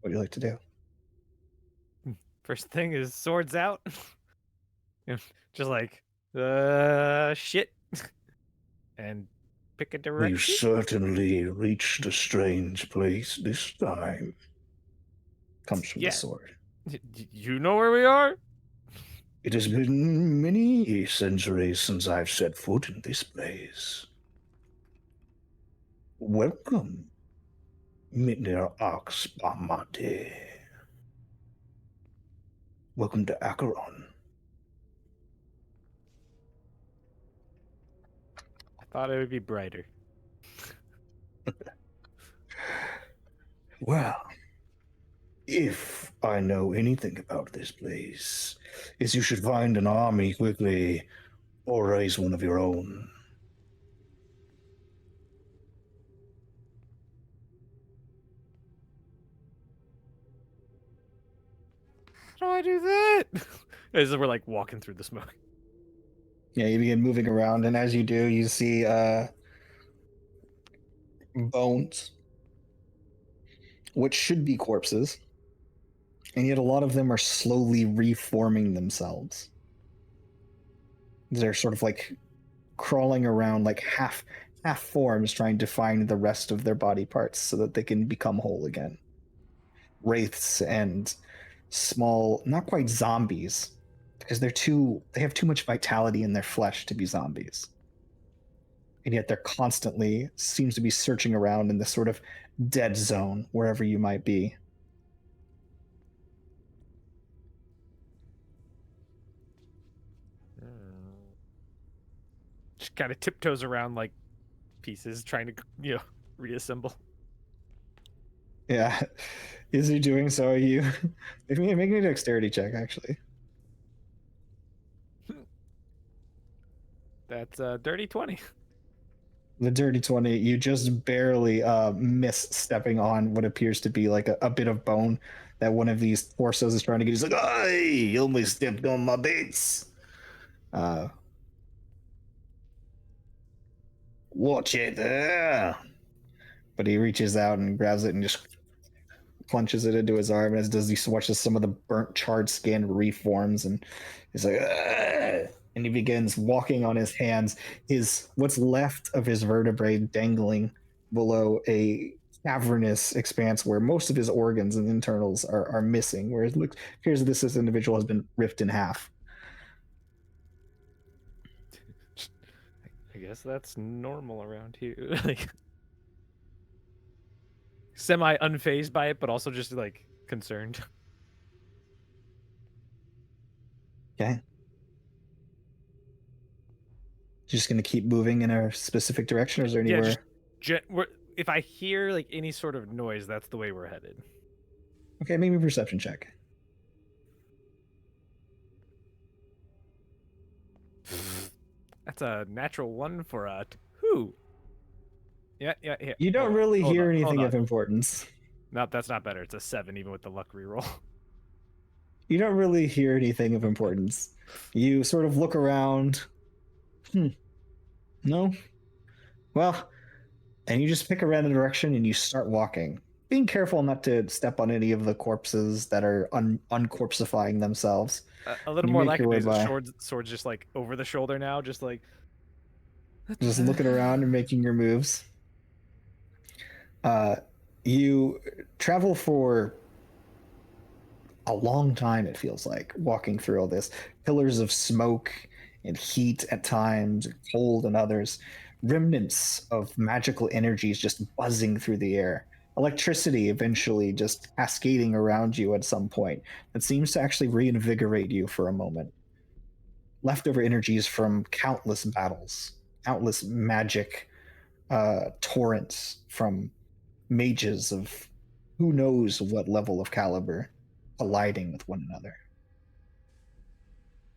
What do you like to do? First thing is swords out. Just like, shit. And pick a We've direction. certainly reached a strange place this time. Comes from Yeah. the sword. You know where we are? It has been many centuries since I've set foot in this place. Welcome, Mitnir Ox Bamate. Welcome to Acheron. I thought it would be brighter. Well, if I know anything about this place, is you should find an army quickly or raise one of your own. How do I do that? As we're like walking through the smoke. Yeah, you begin moving around, and as you do, you see bones, which should be corpses, and yet a lot of them are slowly reforming themselves. They're sort of like crawling around like half forms, trying to find the rest of their body parts so that they can become whole again. Wraiths and small, not quite zombies, because they have too much vitality in their flesh to be zombies. And yet they're constantly seems to be searching around in this sort of dead zone wherever you might be. Just kind of tiptoes around like pieces, trying to, reassemble. Yeah. Is he doing so? Are you make me a dexterity check, actually. That's a dirty 20. The dirty 20, you just barely miss stepping on what appears to be like a bit of bone that one of these torsos is trying to get. He's like, "Hey, you almost stepped on my bits." Watch it there. But he reaches out and grabs it and just plunges it into his arm, and as does he watches some of the burnt, charred skin reforms, and he's like, "Ugh," and he begins walking on his hands, his what's left of his vertebrae dangling below a cavernous expanse where most of his organs and internals are missing, where it appears that this individual has been ripped in half. I guess that's normal around here. Like semi unfazed by it, but also just like concerned. Okay. Just going to keep moving in a specific direction, or is there anywhere? If I hear like any sort of noise, that's the way we're headed. Okay, maybe a perception check. That's a natural one for a 2. Yeah. You don't really Hold hear on, anything hold of on. importance. Nope, that's not better. It's a 7, even with the luck reroll. You don't really hear anything of importance. You sort of look around. No? Well, and you just pick a random direction and you start walking. Being careful not to step on any of the corpses that are uncorpsifying themselves. A little You more make your way lackadaisical. by. Swords just like over the shoulder now, just like. Just looking around and making your moves. You travel for a long time, it feels like, walking through all this. Pillars of smoke and heat at times, cold and others. Remnants of magical energies just buzzing through the air. Electricity eventually just cascading around you at some point that seems to actually reinvigorate you for a moment. Leftover energies from countless battles, countless magic torrents from mages of who knows what level of caliber colliding with one another.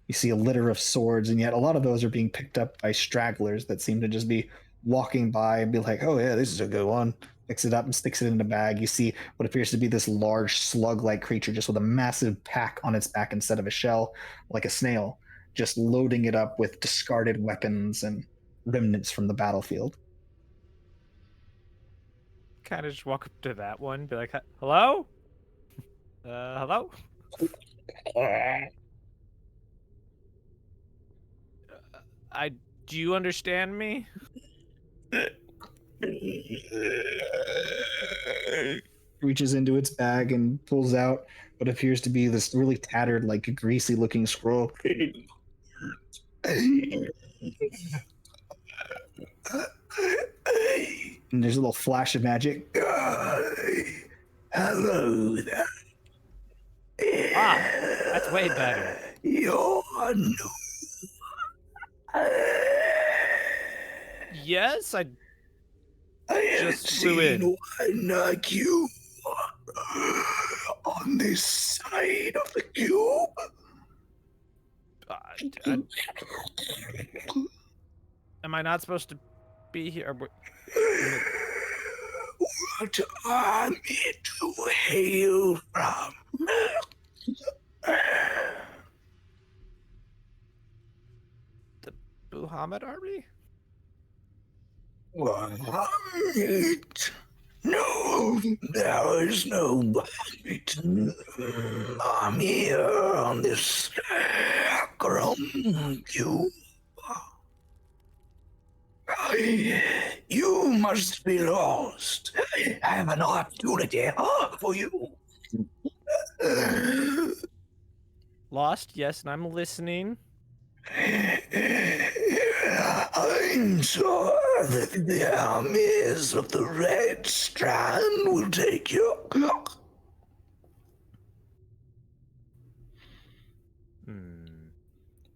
You see a litter of swords, and yet a lot of those are being picked up by stragglers that seem to just be walking by and be like, "Oh yeah, this is a good one." Picks it up and sticks it in a bag. You see what appears to be this large slug-like creature just with a massive pack on its back instead of a shell, like a snail, just loading it up with discarded weapons and remnants from the battlefield. Kind of just walk up to that one, be like, "Hello?" Hello? I do you understand me? Reaches into its bag and pulls out what appears to be this really tattered, like greasy looking scroll. And there's a little flash of magic. Hello there. Ah, that's way better. You're new. Yes, I Just just flew in. one like you on this side of the cube. Am I not supposed to be here? What am I to hail from? The Muhammad army? What? No, there is no bite. I'm here on this ground cube. You must be lost. I have an opportunity for you. Lost? Yes, and I'm listening. I'm sure that the armies of the Red Strand will take you.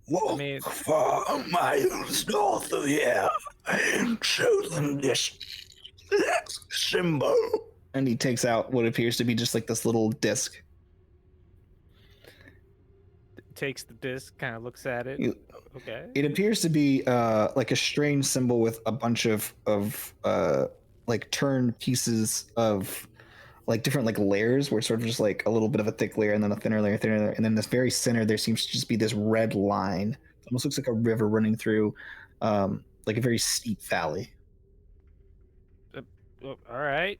Walk mean- 4 miles north of here and show them this symbol. And he takes out what appears to be just like this little disc. Takes the disc, kind of looks at it. Okay. It appears to be like a strange symbol with a bunch of like turned pieces of like different like layers, where it's sort of just like a little bit of a thick layer and then a thinner layer, and then this very center there seems to just be this red line. It almost looks like a river running through like a very steep valley. All right.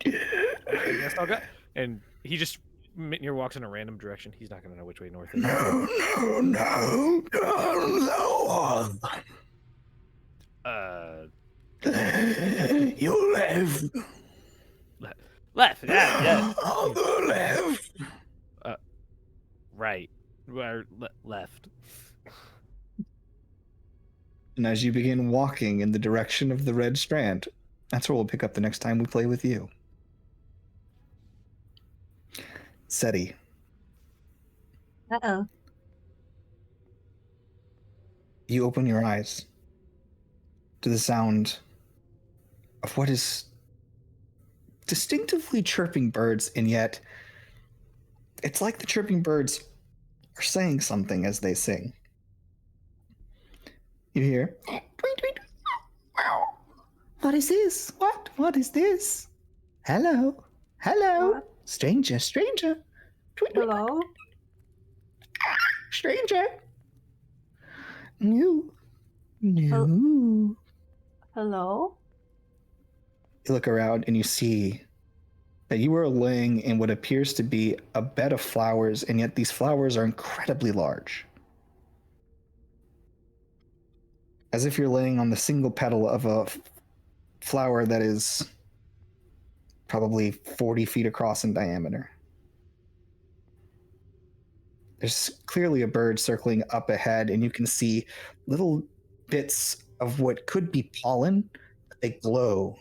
I guess I'll go. And he just Mitnir walks in a random direction. He's not gonna know which way north is. No, you left. Left. Yeah. On the left. Right. Left. And as you begin walking in the direction of the Red Strand, that's where we'll pick up the next time we play with you. Seti. Uh-oh. You open your eyes to the sound of what is distinctively chirping birds, and yet it's like the chirping birds are saying something as they sing. You hear, tweet, tweet. Wow. What is this? What is this? Hello. What? Stranger. Tweet, tweet. Hello? Stranger. New. You Hello? look around and you see that you are laying in what appears to be a bed of flowers, and yet these flowers are incredibly large. As if you're laying on the single petal of a flower that is probably 40 feet across in diameter. There's clearly a bird circling up ahead, and you can see little bits of what could be pollen, but they glow,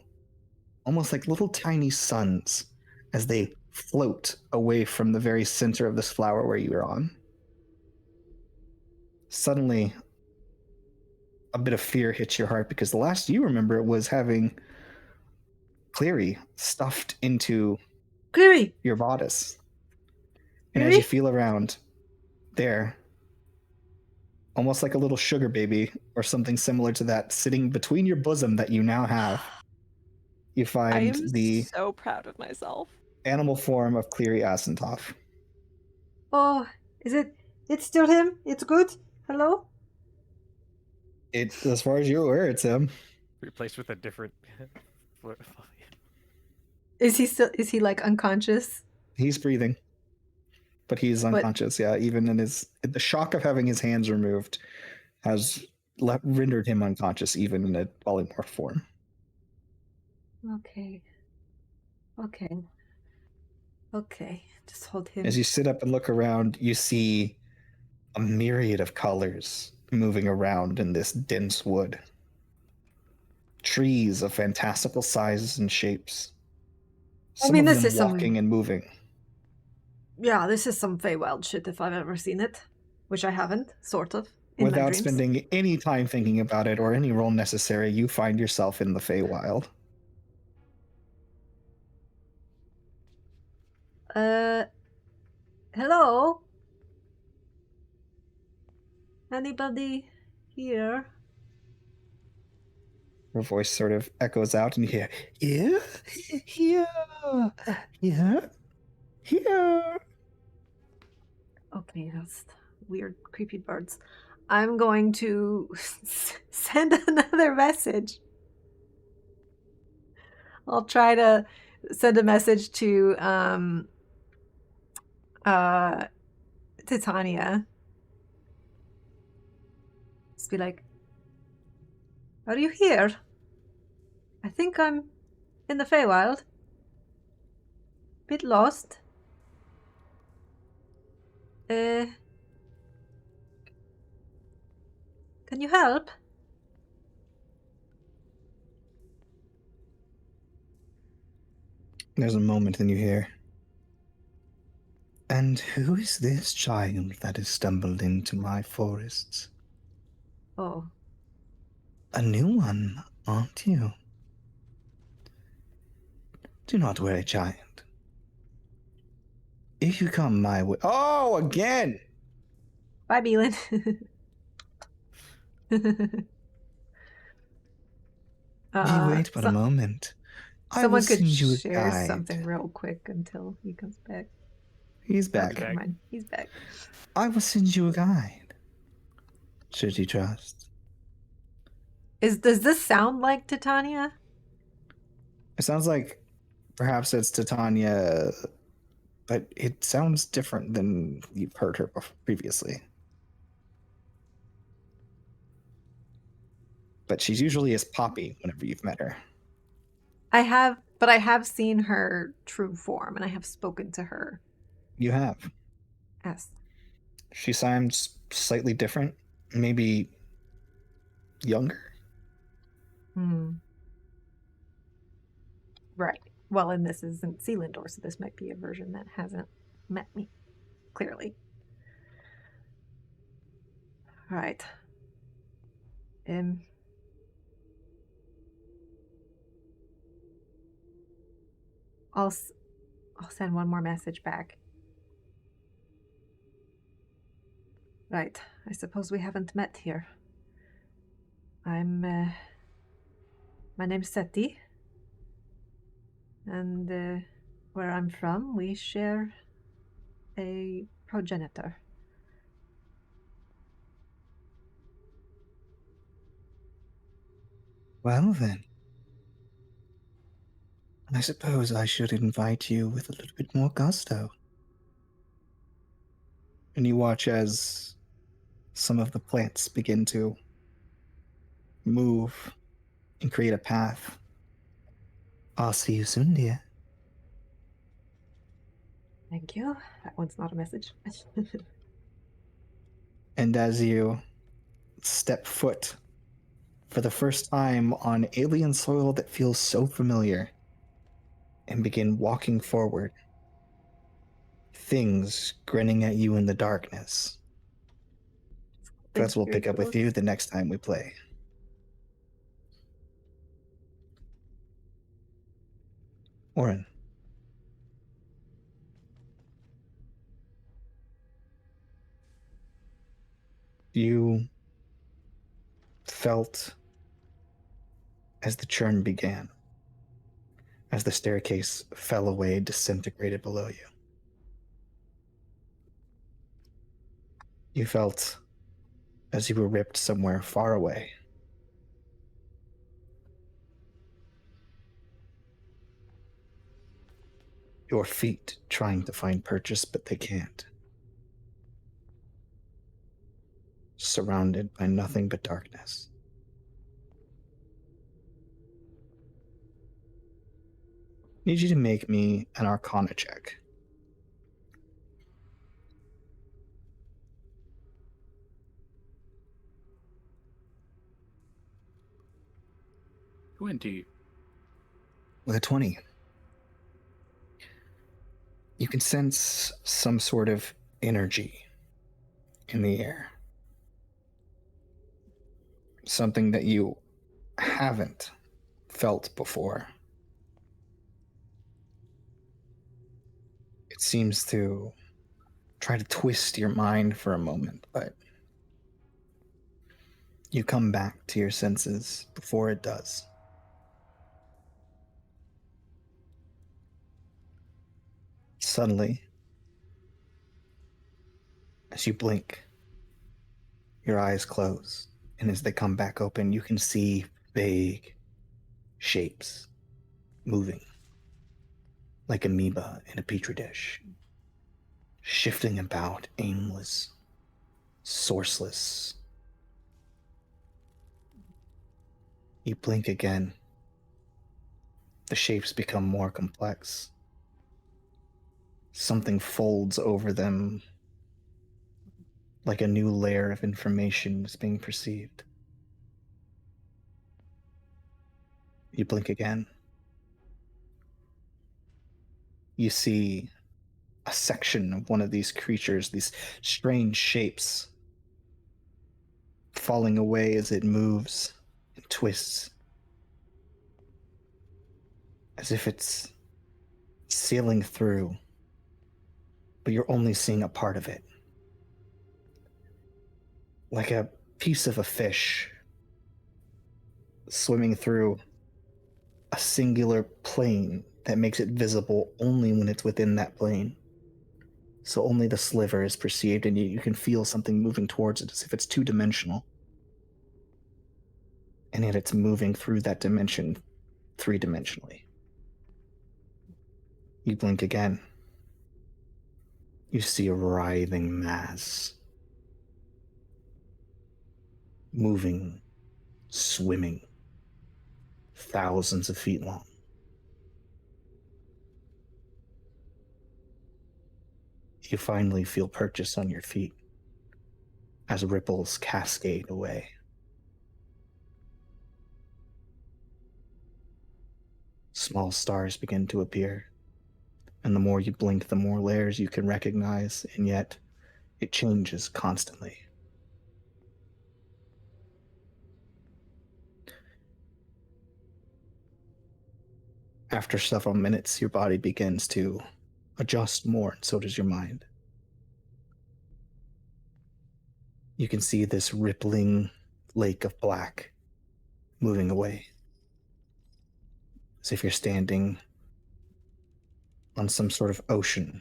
almost like little tiny suns, as they float away from the very center of this flower where you are on. Suddenly, a bit of fear hits your heart, because the last you remember was having Cleary stuffed into Cleary! your bodice. And as Cleary? you feel around, there, almost like a little sugar baby or something similar to that, sitting between your bosom that you now have, you I find am the so proud of myself. animal form of Cleary Asentov. Oh, it's still him? It's good? Hello? As far as you're aware, it's him. Replaced with a different. Is he like unconscious? He's breathing, but he's unconscious. Yeah, even in the shock of having his hands removed has rendered him unconscious, even in a polymorph form. Okay. Just hold him. As you sit up and look around, you see a myriad of colors moving around in this dense wood. Trees of fantastical sizes and shapes. Some of this them is walking and moving. Yeah, this is some Feywild shit if I've ever seen it. Which I haven't, sort of. In my Without dreams. spending any time thinking about it or any roll necessary, you find yourself in the Feywild. Hello? Anybody here? Her voice sort of echoes out, and you hear, here, here. Okay, that's weird, creepy birds. I'm going to send another message. I'll try to send a message to Titania. Just be like, are you here? I think I'm in the Feywild. Bit lost. Can you help? There's a moment, and you hear, and who is this child that has stumbled into my forests? Oh. A new one, aren't you? Do not worry, child. If you come my way... Oh, again! Bye, Beelan. Wait but a moment. I will Someone could send you a share guide. something real quick until he comes back. He's back. Okay, never mind. He's back. I will send you a guide. Should you trust? Does this sound like Titania? It sounds like perhaps it's Titania, but it sounds different than you've heard her previously. But she's usually as poppy whenever you've met her. I have seen her true form, and I have spoken to her. You have. Yes. She sounds slightly different, maybe younger. Right. Well, and this isn't Selindor, so this might be a version that hasn't met me, clearly. All right. I'll send one more message back. Right. I suppose we haven't met here. My name's Seti. And where I'm from, we share a progenitor. Well then, I suppose I should invite you with a little bit more gusto. And you watch as some of the plants begin to move and create a path. I'll see you soon, dear. Thank you. That one's not a message. And as you step foot for the first time on alien soil that feels so familiar and begin walking forward, things grinning at you in the darkness. But we'll pick up with you the next time we play. Oren. You felt as the churn began, as the staircase fell away, disintegrated below you. You felt as you were ripped somewhere far away. Your feet trying to find purchase, but they can't. Surrounded by nothing but darkness. Need you to make me an Arcana check. 20. With a 20. You can sense some sort of energy in the air. Something that you haven't felt before. It seems to try to twist your mind for a moment, but you come back to your senses before it does. Suddenly, as you blink, your eyes close, and as they come back open, you can see vague shapes moving like amoeba in a petri dish, shifting about, aimless, sourceless. You blink again. The shapes become more complex. Something folds over them like a new layer of information is being perceived. You blink again. You see a section of one of these creatures, these strange shapes, falling away as it moves and twists, as if it's sailing through, but you're only seeing a part of it. Like a piece of a fish swimming through a singular plane that makes it visible only when it's within that plane. So only the sliver is perceived, and you can feel something moving towards it as if it's two-dimensional. And yet it's moving through that dimension three-dimensionally. You blink again. You see a writhing mass. Moving, swimming, thousands of feet long. You finally feel purchase on your feet as ripples cascade away. Small stars begin to appear, and the more you blink, the more layers you can recognize, and yet it changes constantly. After several minutes, your body begins to adjust more, and so does your mind. You can see this rippling lake of black moving away, as if you're standing on some sort of ocean.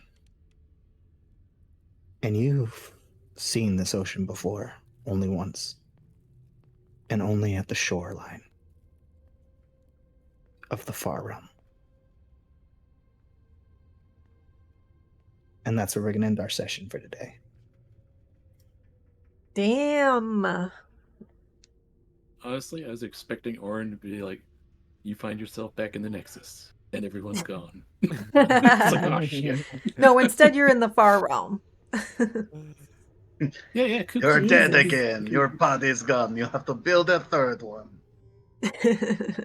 And you've seen this ocean before, only once, and only at the shoreline of the far realm. And that's where we're going to end our session for today. Damn. Honestly, I was expecting Orin to be like, you find yourself back in the Nexus, and everyone's gone. It's like, oh, shit. No, instead you're in the far realm. Yeah, cool. You're dead Jesus. again. Your body's gone. You have to build a third one.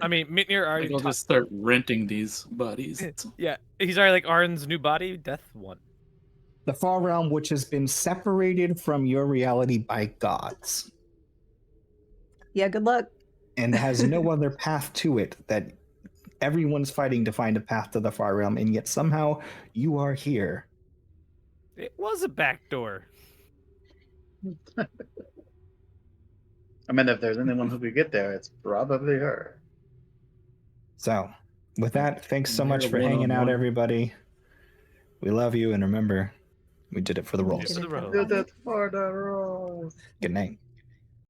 I mean, Mitnir already. I'll just start renting these bodies. Yeah, he's already like Arn's new body, Death One. The far realm, which has been separated from your reality by gods, Yeah, good luck. and has no other path to it, that everyone's fighting to find a path to the far realm, and yet somehow you are here. It was a back door. I mean, if there's anyone who could get there, it's probably her. So, with that, thanks so And much they're for hanging out, one-on-one. everybody. We love you, and remember, we did it for the We rolls. did it the for the road. Do rolls. that for the rolls. Good night.